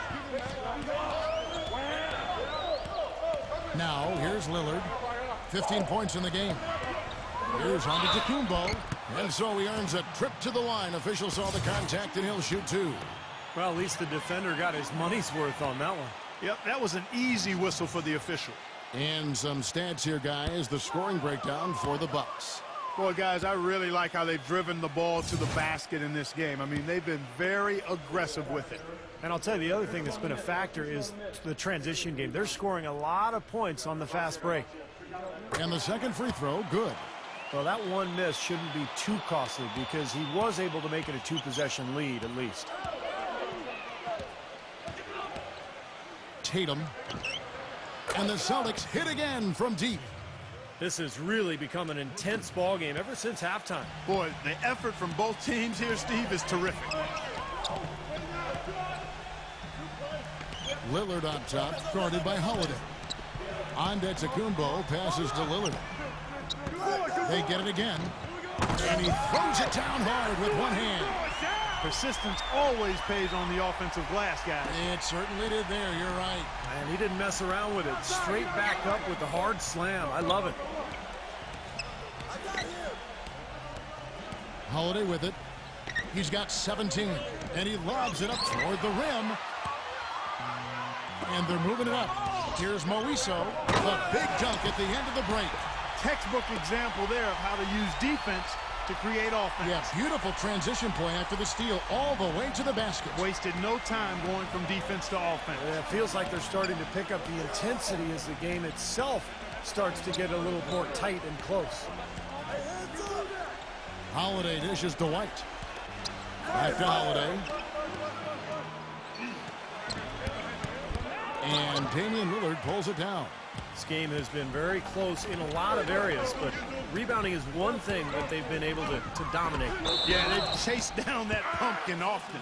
Now, here's Lillard. 15 points in the game. Here's Antetokounmpo. And so he earns a trip to the line. Officials saw the contact, and he'll shoot 2. Well, at least the defender got his money's worth on that one. Yep, that was an easy whistle for the official. And some stats here, guys. The scoring breakdown for the Bucks. Boy, guys, I really like how they've driven the ball to the basket in this game. I mean, they've been very aggressive with it. And I'll tell you, the other thing that's been a factor is the transition game. They're scoring a lot of points on the fast break. And the second free throw, good. Well, that one miss shouldn't be too costly because he was able to make it a 2-possession lead at least. Tatum. And the Celtics hit again from deep. This has really become an intense ball game ever since halftime. Boy, the effort from both teams here, Steve, is terrific. Lillard on top, guarded by Holiday. Antetokounmpo passes to Lillard. They get it again. And he throws it down hard with one hand. Persistence always pays on the offensive glass, guys. It certainly did there, you're right. And he didn't mess around with it. Straight back up with the hard slam. I love it. Holiday with it. He's got 17. And he lobs it up toward the rim. And they're moving it up. Here's Moiso. The big dunk at the end of the break. Textbook example there of how to use defense to create offense. Yeah, beautiful transition play after the steal all the way to the basket. Wasted no time going from defense to offense. Yeah, it feels like they're starting to pick up the intensity as the game itself starts to get a little more tight and close. Holiday dishes to White. Back to Holiday. And Damian Lillard pulls it down. This game has been very close in a lot of areas, but rebounding is one thing that they've been able to dominate. Yeah, they've chased down that pumpkin often.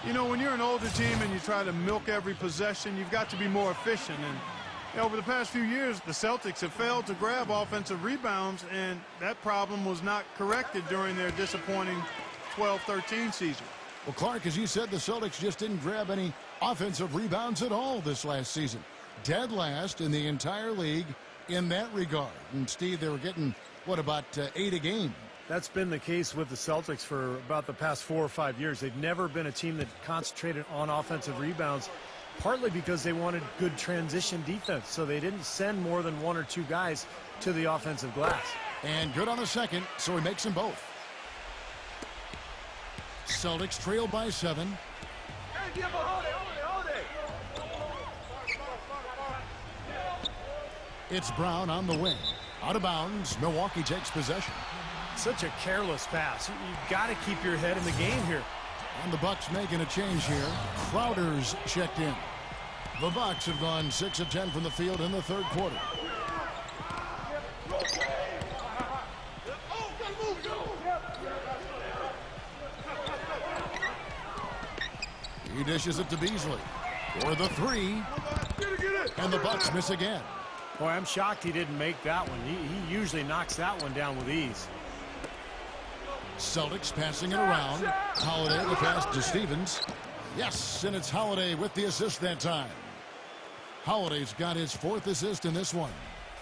You know, when you're an older team and you try to milk every possession, you've got to be more efficient. And over the past few years, the Celtics have failed to grab offensive rebounds, and that problem was not corrected during their disappointing 12-13 season. Well, Clark, as you said, the Celtics just didn't grab any offensive rebounds at all this last season. Dead last in the entire league in that regard. And, Steve, they were getting, what, about 8 a game? That's been the case with the Celtics for about the past 4 or 5 years. They've never been a team that concentrated on offensive rebounds, partly because they wanted good transition defense, so they didn't send more than 1 or 2 guys to the offensive glass. And good on the second, so he makes them both. Celtics trail by 7. It's Brown on the wing. Out of bounds, Milwaukee takes possession. Such a careless pass. You've got to keep your head in the game here. And the Bucks making a change here. Crowder's checked in. The Bucks have gone 6 of 10 from the field in the third quarter. He dishes it to Beasley for the 3. And the Bucks miss again. Boy, I'm shocked he didn't make that one. He usually knocks that one down with ease. Celtics passing it around. Holiday the pass to Stevens. Yes, and it's Holiday with the assist that time. Holiday's got his 4th assist in this one.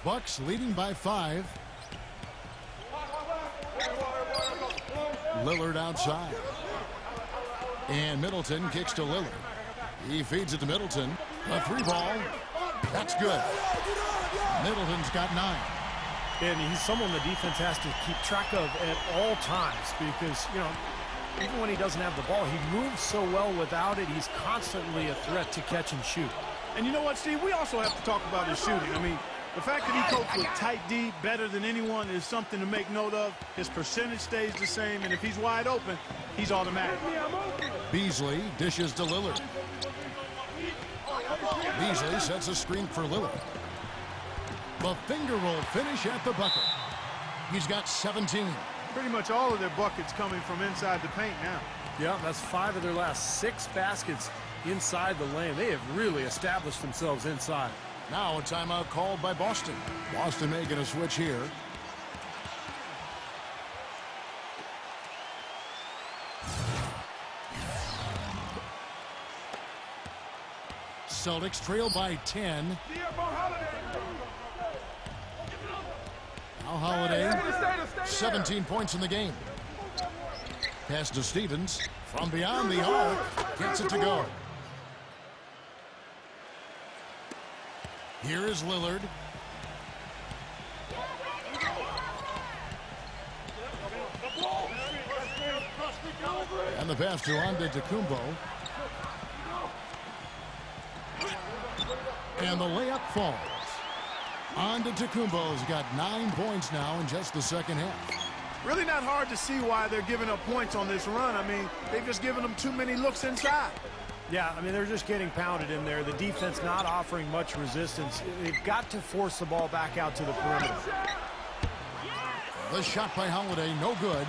Bucks leading by 5. Lillard outside. And Middleton kicks to Lillard. He feeds it to Middleton. A 3 ball. That's good. Middleton's got 9. And he's someone the defense has to keep track of at all times because, you know, even when he doesn't have the ball, he moves so well without it. He's constantly a threat to catch and shoot. And you know what, Steve? We also have to talk about his shooting. I mean, the fact that he copes with tight D better than anyone is something to make note of. His percentage stays the same, and if he's wide open, he's automatic. Beasley dishes to Lillard. Beasley sets a screen for Lillard. The finger roll finish at the bucket. He's got 17. Pretty much all of their buckets coming from inside the paint now. Yeah, that's 5 of their last 6 baskets inside the lane. They have really established themselves inside. Now a timeout called by Boston. Boston making a switch here. Celtics trail by 10. Now Holiday, 17 points in the game. Pass to Stevens from beyond the arc, gets it to go. Here is Lillard. And the pass to Antetokounmpo. And the layup falls. Antetokounmpo's got 9 points now in just the second half. Really not hard to see why they're giving up points on this run. I mean, they've just given them too many looks inside. Yeah, I mean, they're just getting pounded in there. The defense not offering much resistance. They've got to force the ball back out to the perimeter. The shot by Holiday, no good.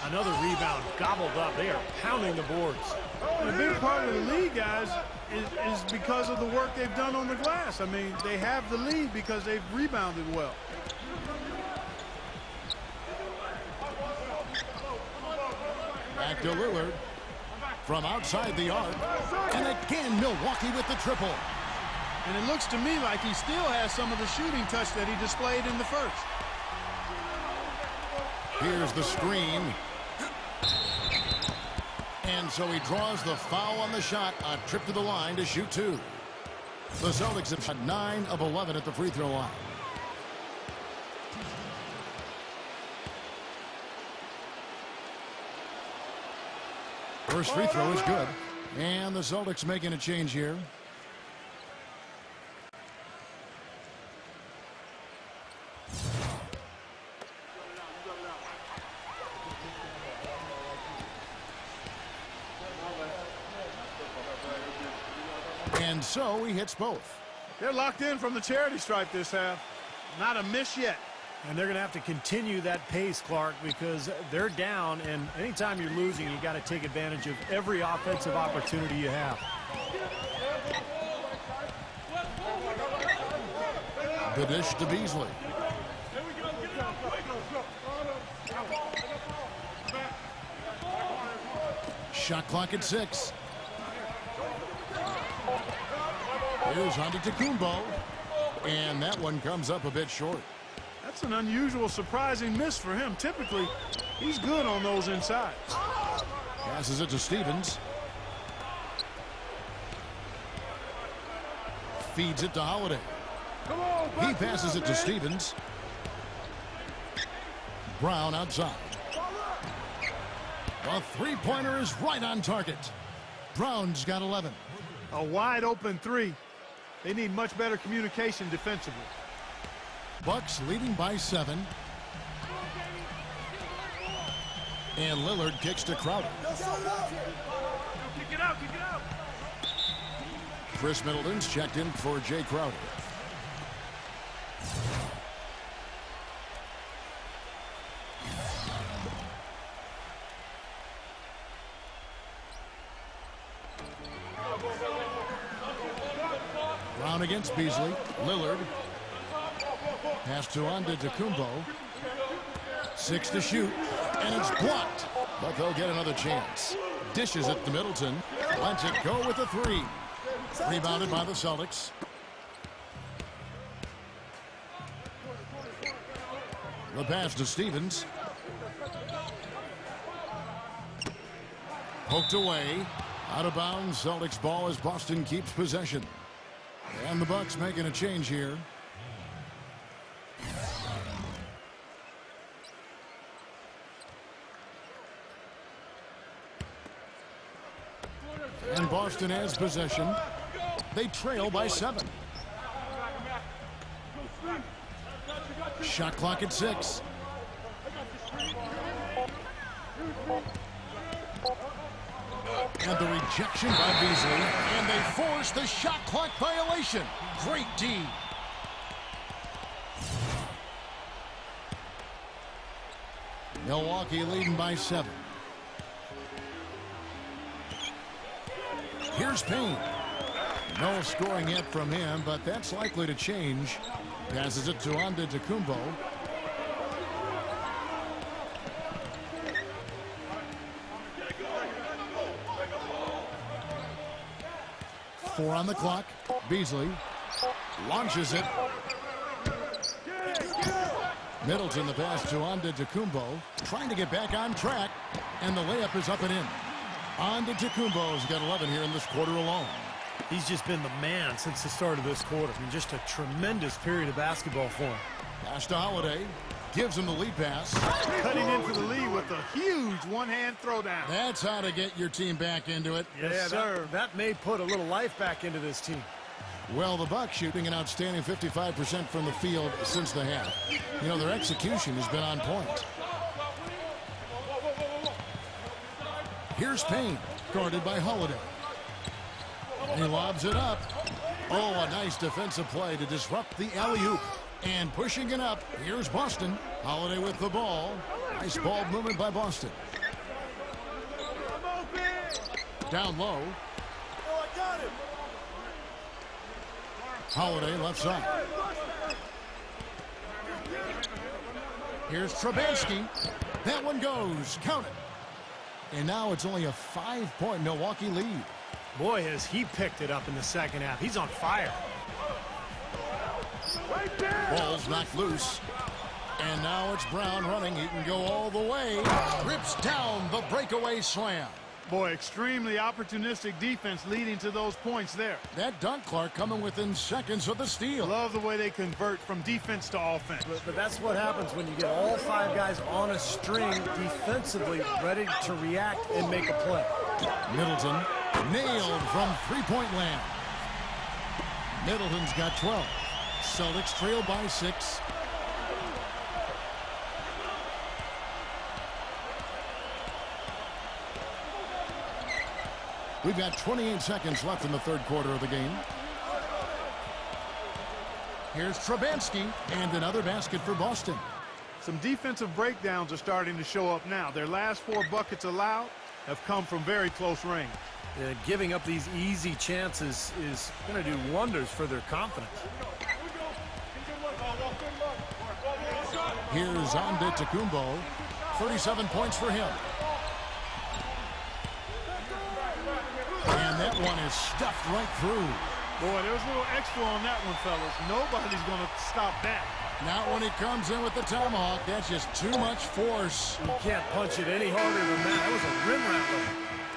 Another rebound gobbled up. They are pounding the boards. And a big part of the lead, guys, is because of the work they've done on the glass. I mean, they have the lead because they've rebounded well. Back to Lillard from outside the arc. And again, Milwaukee with the triple. And it looks to me like he still has some of the shooting touch that he displayed in the first. Here's the screen. And so he draws the foul on the shot. A trip to the line to shoot 2. The Celtics have shot 9 of 11 at the free throw line. First free throw is good. And the Celtics making a change here. And so he hits both. They're locked in from the charity stripe this half. Not a miss yet. And they're going to have to continue that pace, Clark, because they're down, and anytime you're losing, you got to take advantage of every offensive opportunity you have. The dish to Beasley. Shot clock at 6. Here's Antetokounmpo. And that one comes up a bit short. That's an unusual, surprising miss for him. Typically, he's good on those inside. Passes it to Stevens. Feeds it to Holiday. He passes it to Stevens. Brown outside. The three-pointer is right on target. Brown's got 11. A wide open three. They need much better communication defensively. Bucks leading by 7. And Lillard kicks to Crowder. Kick it out, kick it out. Chris Middleton's checked in for Jay Crowder. Brown against Beasley. Lillard. Pass to Antetokounmpo. 6 to shoot. And it's blocked. But they'll get another chance. Dishes it to Middleton. Lets it go with a 3. Rebounded by the Celtics. The pass to Stevens. Poked away. Out of bounds. Celtics ball as Boston keeps possession. And the Bucks making a change here. And Boston has possession. They trail by 7. Shot clock at 6. And the rejection by Beasley. And they force the shot clock violation. Great D. Milwaukee leading by 7. Here's Payne. No scoring yet from him, but that's likely to change. Passes it to Antetokounmpo. Four on the clock. Beasley launches it. Middleton the pass to Antetokounmpo. Trying to get back on track. And the layup is up and in. Antetokounmpo's got 11 here in this quarter alone. He's just been the man since the start of this quarter. I mean, just a tremendous period of basketball for him. Pass to Holiday. Gives him the lead pass. Cutting in for the lead with a huge one-hand throwdown. That's how to get your team back into it. Yes, sir. That may put a little life back into this team. Well, the Bucks shooting an outstanding 55% from the field since the half. You know, their execution has been on point. Here's Payne, guarded by Holiday. He lobs it up. Oh, a nice defensive play to disrupt the alley-oop. And pushing it up, here's Boston. Holiday with the ball. Nice ball movement by Boston. Down low. Holiday left side. Here's Trubansky. That one goes. Count it. And now it's only a 5-point Milwaukee lead. Boy, has he picked it up in the second half. He's on fire. Ball's knocked loose. And now it's Brown running. He can go all the way. Rips down the breakaway slam. Boy, extremely opportunistic defense leading to those points there. That dunk, Clark, coming within seconds of the steal. Love the way they convert from defense to offense. But that's what happens when you get all 5 guys on a string defensively ready to react and make a play. Middleton nailed from three-point land. Middleton's got 12. Celtics trail by 6. We've got 28 seconds left in the third quarter of the game. Here's Trubansky and another basket for Boston. Some defensive breakdowns are starting to show up now. Their last 4 buckets allowed have come from very close range. Giving up these easy chances is going to do wonders for their confidence. Here's Antetokounmpo. 37 points for him. And that one is stuffed right through. Boy, there was a little extra on that one, fellas. Nobody's going to stop that. Not when he comes in with the tomahawk. That's just too much force. You can't punch it any harder than that. That was a rim rattler.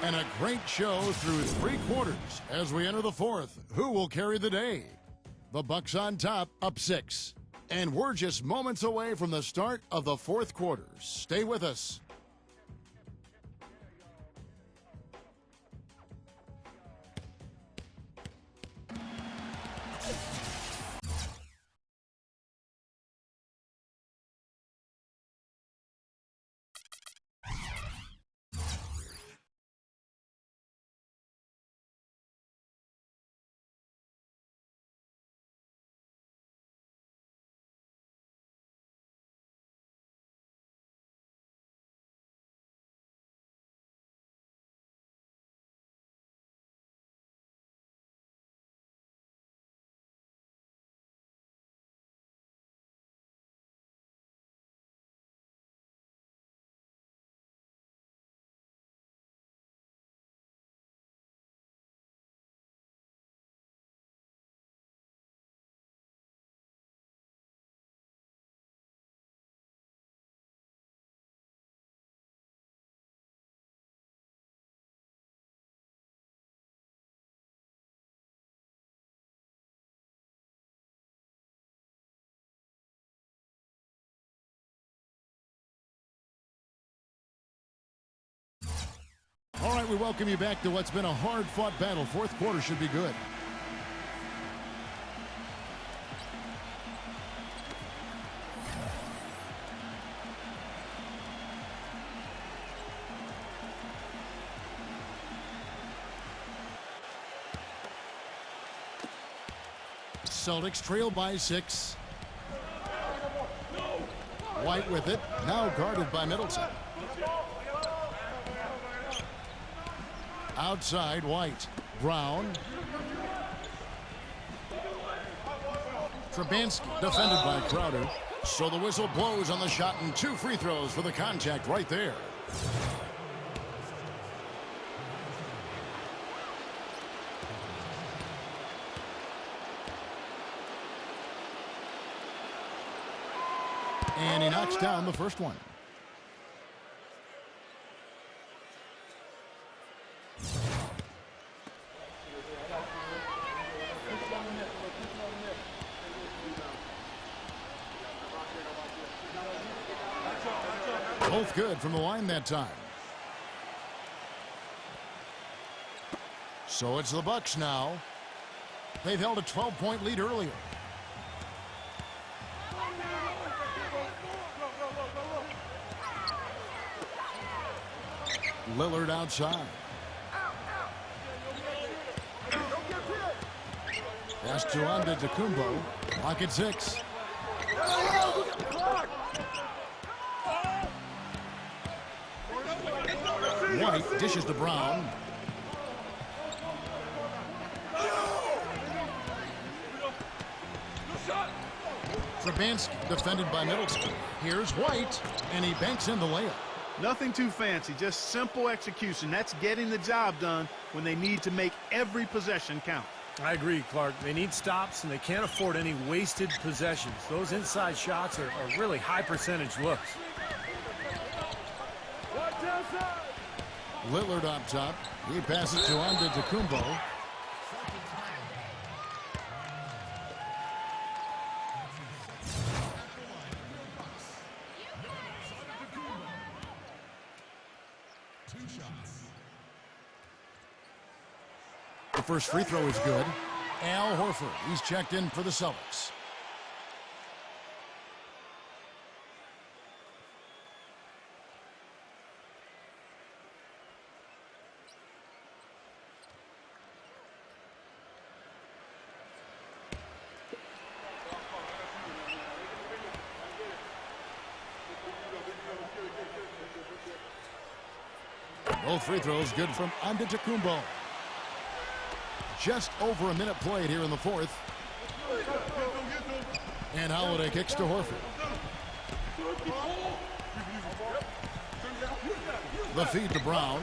And a great show through 3 quarters. As we enter the 4th, who will carry the day? The Bucks on top, up 6. And we're just moments away from the start of the 4th quarter. Stay with us. All right, we welcome you back to what's been a hard-fought battle. 4th quarter should be good. Celtics trail by 6. White with it, now guarded by Middleton. Outside, White. Brown. Trubansky defended by Crowder. So the whistle blows on the shot and 2 free throws for the contact right there. And he knocks down the first one. Both good from the line that time. So it's the Bucks now. They've held a 12-point lead earlier. Lillard outside. Pass to Antetokounmpo. Lock at 6. White dishes to Brown. Trubansky defended by Middleton. Here's White, and he banks in the layup. Nothing too fancy, just simple execution. That's getting the job done when they need to make every possession count. I agree, Clark. They need stops, and they can't afford any wasted possessions. Those inside shots are really high-percentage looks. Lillard up top. He passes to Antetokounmpo. The first free throw is good. Al Horford, he's checked in for the Celtics. Both free throws good from Antetokounmpo. Just over a minute played here in the 4th. And Holiday kicks to Horford. The feed to Brown.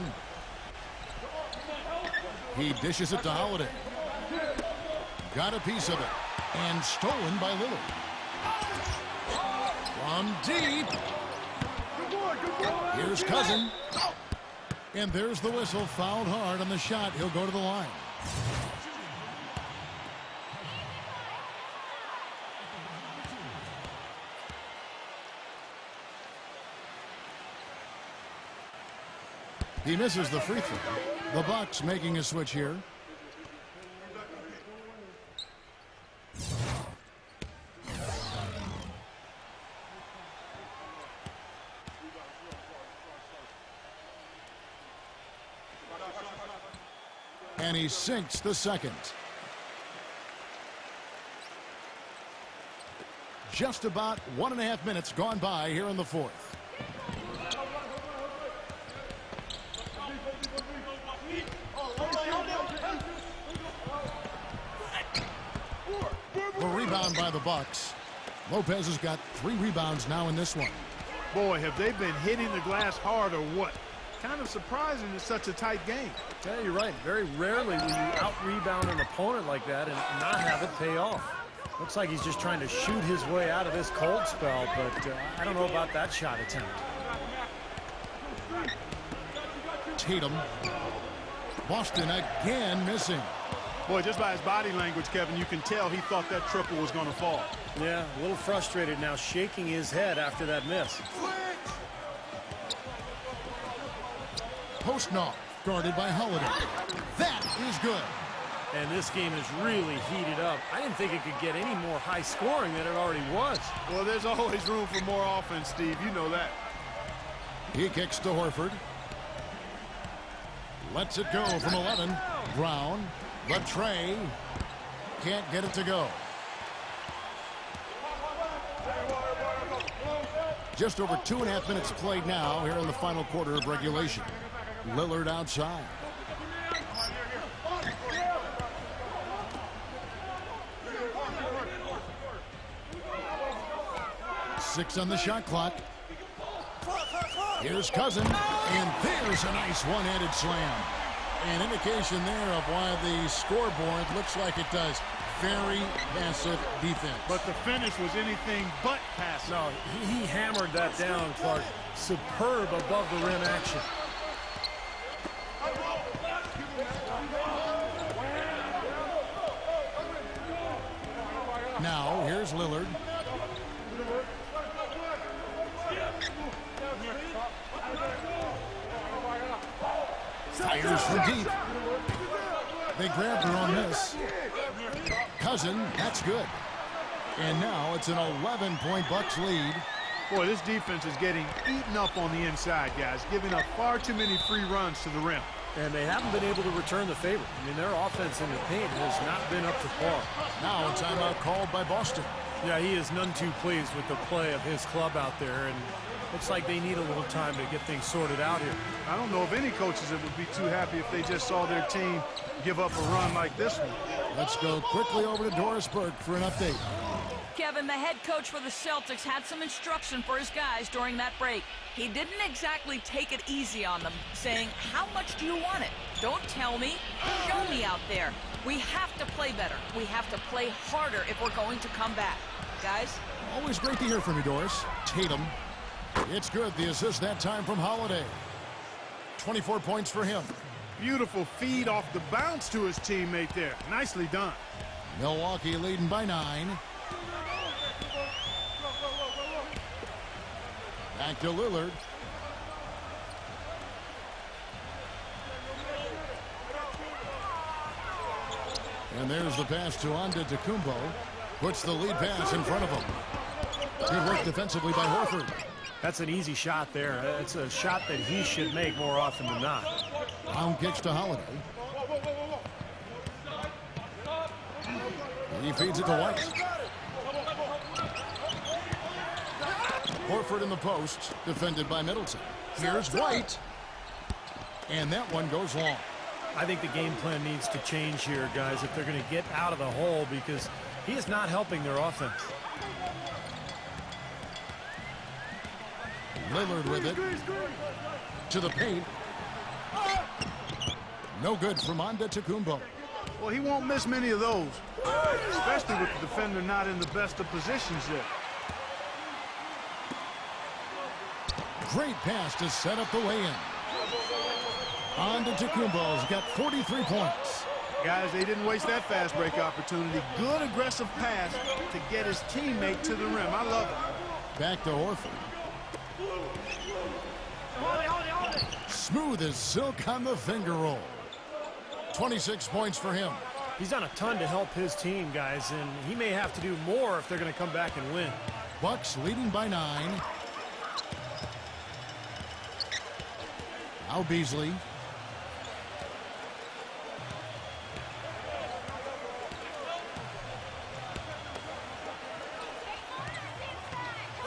He dishes it to Holiday. Got a piece of it. And stolen by Lillard. From deep. Here's Cousin. And there's the whistle. Fouled hard on the shot. He'll go to the line. He misses the free throw. The Bucks making a switch here. And he sinks the second. Just about 1.5 minutes gone by here in the fourth. The rebound by the Bucks. Lopez has got 3 rebounds now in this one. Boy, have they been hitting the glass hard or what? Kind of surprising it's such a tight game. Yeah, you're right. Very rarely will you out-rebound an opponent like that and not have it pay off. Looks like he's just trying to shoot his way out of this cold spell, but I don't know about that shot attempt. Tatum. Boston again missing. Boy, just by his body language, Kevin, you can tell he thought that triple was going to fall. Yeah, a little frustrated now, shaking his head after that miss. Postnoff, guarded by Holiday. That is good. And this game is really heated up. I didn't think it could get any more high scoring than it already was. Well, there's always room for more offense, Steve. You know that. He kicks to Horford. Lets it go from 11. Brown. The tray. Can't get it to go. Just over 2.5 minutes played now here in the final quarter of regulation. Lillard outside. Six on the shot clock. Here's Cousin, and there's a nice one-handed slam. An indication there of why the scoreboard looks like it does. Very passive defense. But the finish was anything but passive. No, he hammered that down, Clark. Superb above the rim action. Now, here's Lillard. Fires from deep. They grabbed her on this. Cousin, that's good. And now it's an 11-point Bucks lead. Boy, this defense is getting eaten up on the inside, guys, giving up far too many free runs to the rim. And they haven't been able to return the favor. I mean, their offense in the paint has not been up to par. Now a timeout called by Boston. Yeah, he is none too pleased with the play of his club out there, and looks like they need a little time to get things sorted out here. I don't know of any coaches that would be too happy if they just saw their team give up a run like this one. Let's go quickly over to Doris Burke for an update. Kevin, the head coach for the Celtics, had some instruction for his guys during that break. He didn't exactly take it easy on them, saying, how much do you want it? Don't tell me. Show me out there. We have to play better. We have to play harder if we're going to come back. Guys? Always great to hear from you, Doris. Tatum. It's good. The assist that time from Holiday. 24 points for him. Beautiful feed off the bounce to his teammate there. Nicely done. Milwaukee leading by 9. Back to Lillard. And there's the pass to Antetokounmpo. Puts the lead pass in front of him. Good work defensively by Horford. That's an easy shot there. It's a shot that he should make more often than not. Brown kicks to Holiday. He feeds it to White. Horford in the post, defended by Middleton. Here's White. And that one goes long. I think the game plan needs to change here, guys, if they're going to get out of the hole, because he is not helping their offense. Lillard with it. To the paint. No good from Antetokounmpo. Well, he won't miss many of those, especially with the defender not in the best of positions yet. Great pass to set up the lay-in. Antetokounmpo's got 43 points. Guys, they didn't waste that fast break opportunity. Good aggressive pass to get his teammate to the rim. I love it. Back to Horford. Smooth as silk on the finger roll. 26 points for him. He's done a ton to help his team, guys, and he may have to do more if they're going to come back and win. Bucks leading by 9. Now Beasley.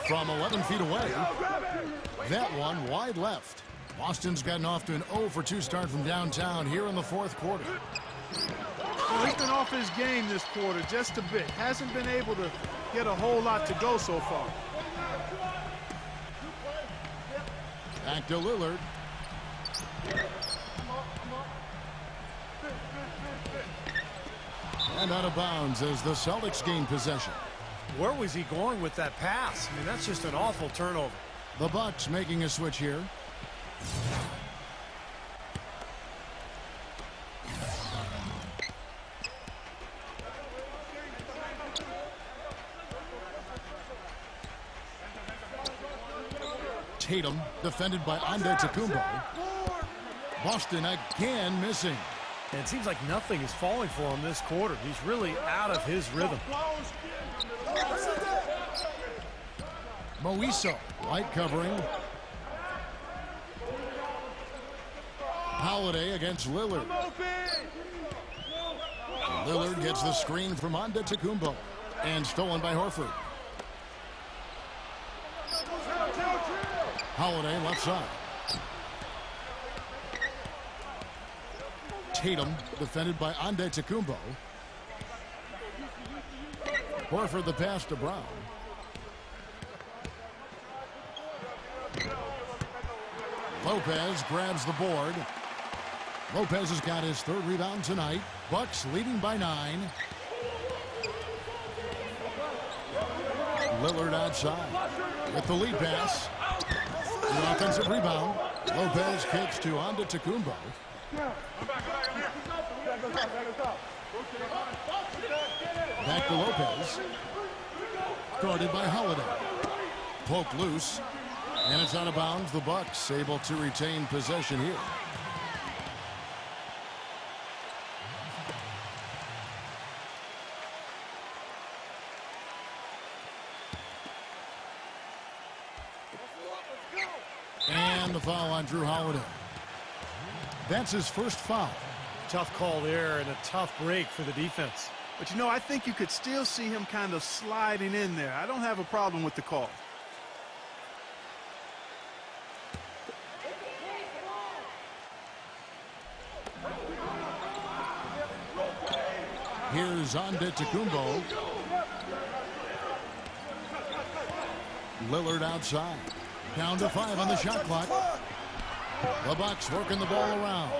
From 11 feet away. That one wide left. Boston's gotten off to an 0 for 2 start from downtown here in the fourth quarter. Well, he's been off his game this quarter just a bit. Hasn't been able to get a whole lot to go so far. Back to Lillard. And out of bounds as the Celtics gain possession. Where was he going with that pass? I mean, that's just an awful turnover. The Bucks making a switch here. Tatum defended by Antetokounmpo. Boston again missing. And it seems like nothing is falling for him this quarter. He's really out of his rhythm. Moiso, light covering. Holiday against Lillard. Lillard gets the screen from Antetokounmpo and stolen by Horford. Holiday left side. Tatum defended by Antetokounmpo. Horford the pass to Brown. Lopez grabs the board. Lopez has got his 3rd rebound tonight. Bucks leading by 9. Lillard outside with the lead pass. The offensive rebound. Lopez kicks to Antetokounmpo. Back to Lopez. Guarded by Holiday. Poked loose. And it's out of bounds. The Bucks able to retain possession here. And the foul on Drew Holiday. That's his first foul. Tough call there and a tough break for the defense. But, you know, I think you could still see him kind of sliding in there. I don't have a problem with the call. Here's Antetokounmpo. Lillard outside. Down to 5 on the shot clock. The Bucks working the ball around.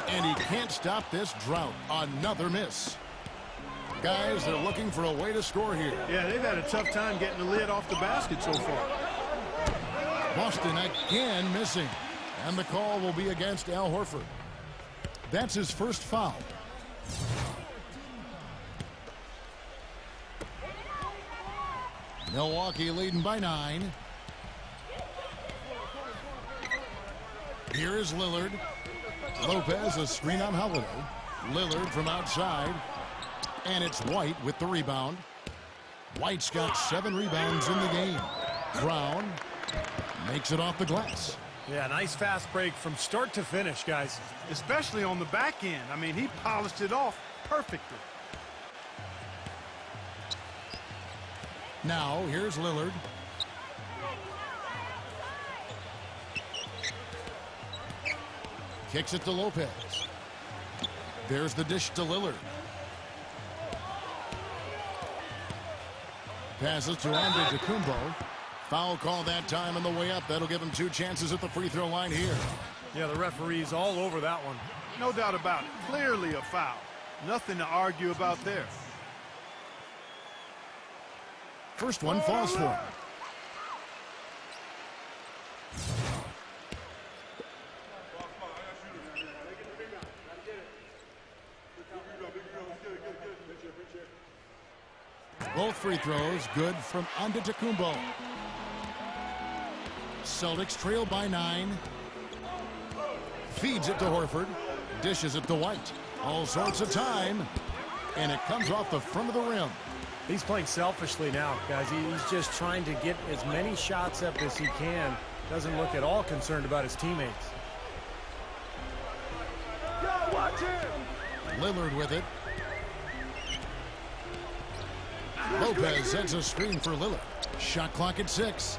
And he can't stop this drought. Another miss. Guys, they're looking for a way to score here. Yeah, they've had a tough time getting the lid off the basket so far. Boston again missing. And the call will be against Al Horford. That's his first foul. Milwaukee leading by 9. Here is Lillard. Lopez a screen on Holiday. Lillard from outside. And it's White with the rebound. White's got 7 rebounds in the game. Brown makes it off the glass. Yeah, nice fast break from start to finish, guys. Especially on the back end. I mean, he polished it off perfectly. Now, here's Lillard. Kicks it to Lopez. There's the dish to Lillard. Passes to Antetokounmpo. Foul call that time on the way up. That'll give him 2 chances at the free throw line here. Yeah, the referee's all over that one. No doubt about it. Clearly a foul. Nothing to argue about there. First one falls for him. Both free throws good from Antetokounmpo. Celtics trail by 9. Feeds it to Horford. Dishes it to White. All sorts of time. And it comes off the front of the rim. He's playing selfishly now, guys. He's just trying to get as many shots up as he can. Doesn't look at all concerned about his teammates. Lillard with it. Lopez sets a screen for Lillard. Shot clock at 6.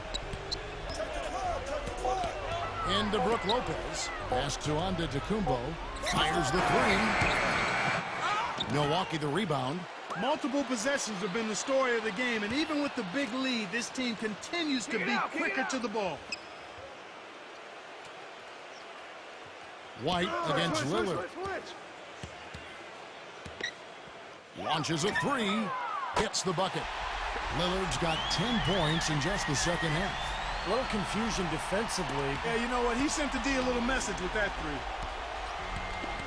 Into Brook Lopez. Pass to Antetokounmpo. Fires the 3. Milwaukee the rebound. Multiple possessions have been the story of the game, and even with the big lead, this team continues to be quicker to the ball. White against Lillard. Launches a 3. Hits the bucket. Lillard's got 10 points in just the second half. A little confusion defensively. Yeah, you know what? He sent the D a little message with that 3.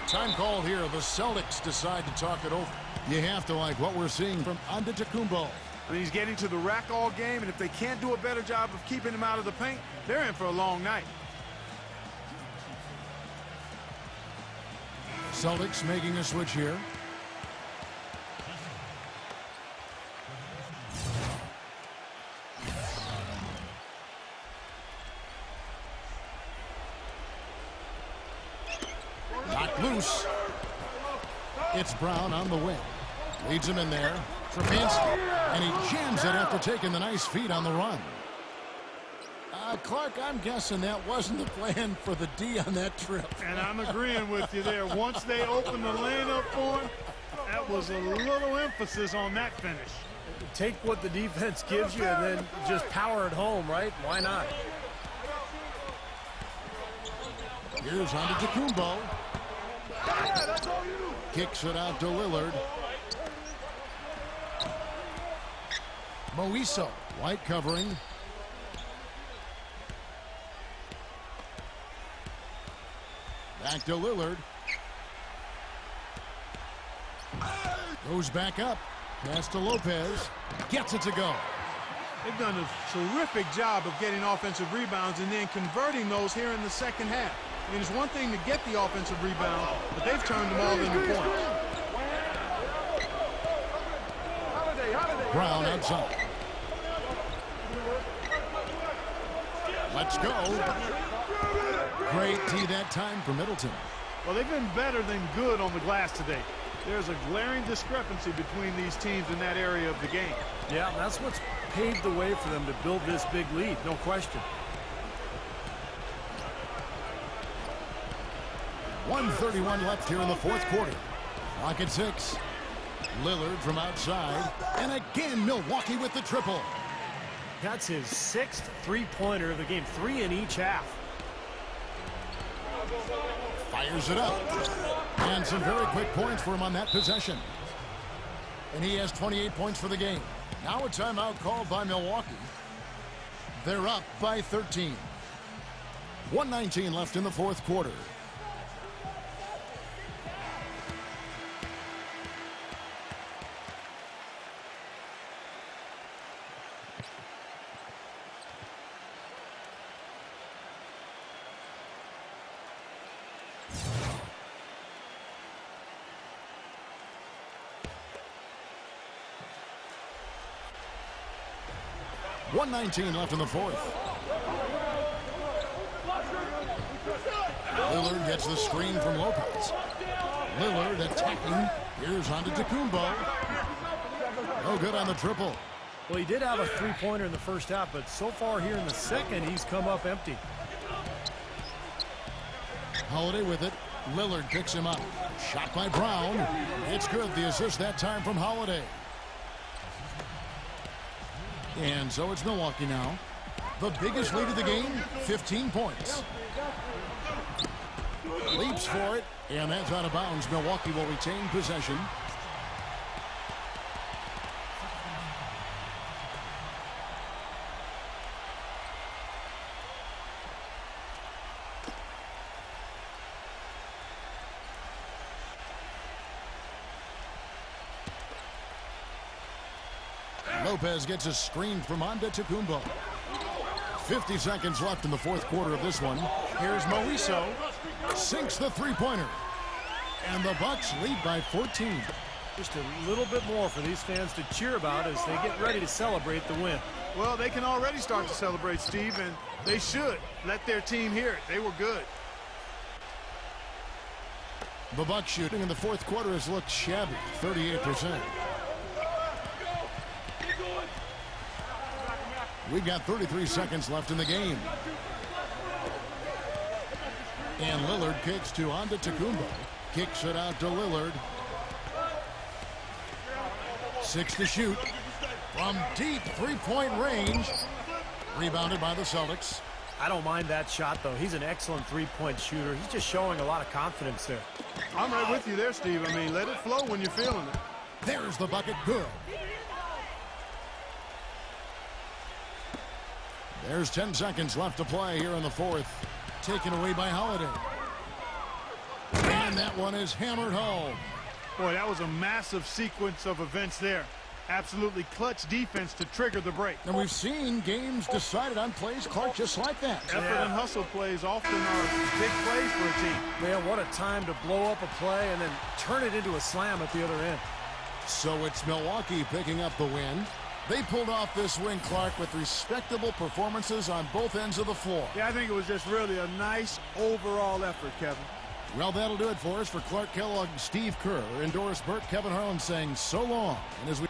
Time called here. The Celtics decide to talk it over. You have to like what we're seeing from Antetokounmpo. I mean, he's getting to the rack all game, and if they can't do a better job of keeping him out of the paint, they're in for a long night. Celtics making a switch here. Knocked loose. It's Brown on the wing. Leads him in there. Trapansky. And he jams it after taking the nice feed on the run. Clark, I'm guessing that wasn't the plan for the D on that trip. And I'm agreeing with you there. Once they opened the lane up for him, that was a little emphasis on that finish. Take what the defense gives you and then just power it home, right? Why not? Here's Antetokounmpo. Kicks it out to Lillard. Moiso. White covering. Back to Lillard. Goes back up. Pass to Lopez. Gets it to go. They've done a terrific job of getting offensive rebounds and then converting those here in the second half. I mean, it's one thing to get the offensive rebound, but they've turned them all into points. Brown outside. Let's go. Great D that time for Middleton. Well, they've been better than good on the glass today. There's a glaring discrepancy between these teams in that area of the game. Yeah, that's what's paved the way for them to build this big lead, no question. 1:31 left here in the fourth quarter. Clock at 6. Lillard from outside. And again, Milwaukee with the triple. That's his 6th three-pointer of the game, 3 in each half. Fires it up. And some very quick points for him on that possession. And he has 28 points for the game. Now a timeout called by Milwaukee. They're up by 13. 1:19 left in the fourth quarter. .119 left in the fourth. Lillard gets the screen from Lopez. Lillard attacking. Here's Antetokounmpo. No good on the triple. Well, he did have a three-pointer in the first half, but so far here in the second, he's come up empty. Holiday with it. Lillard picks him up. Shot by Brown. It's good. The assist that time from Holiday. And so it's Milwaukee now. The biggest lead of the game, 15 points. Leaps for it, and that's out of bounds. Milwaukee will retain possession. Lopez gets a screen from Antetokounmpo. 50 seconds left in the fourth quarter of this one. Here's Moiso. Sinks the three-pointer. And the Bucks lead by 14. Just a little bit more for these fans to cheer about as they get ready to celebrate the win. Well, they can already start to celebrate, Steve, and they should let their team hear it. They were good. The Bucks shooting in the fourth quarter has looked shabby, 38%. We've got 33 seconds left in the game. And Lillard kicks to Antetokounmpo. Kicks it out to Lillard. 6 to shoot. From deep three-point range. Rebounded by the Celtics. I don't mind that shot, though. He's an excellent three-point shooter. He's just showing a lot of confidence there. I'm right with you there, Steve. I mean, let it flow when you're feeling it. There's the bucket. Good. There's 10 seconds left to play here in the fourth. Taken away by Holiday. And that one is hammered home. Boy, that was a massive sequence of events there. Absolutely clutch defense to trigger the break. And we've seen games decided on plays, Clark, just like that. Effort and hustle plays often are big plays for a team. Man, what a time to blow up a play and then turn it into a slam at the other end. So it's Milwaukee picking up the win. They pulled off this win, Clark, with respectable performances on both ends of the floor. Yeah, I think it was just really a nice overall effort, Kevin. Well, that'll do it for us. For Clark Kellogg, Steve Kerr, Endorsed Burt, Kevin Harlan saying so long. And as we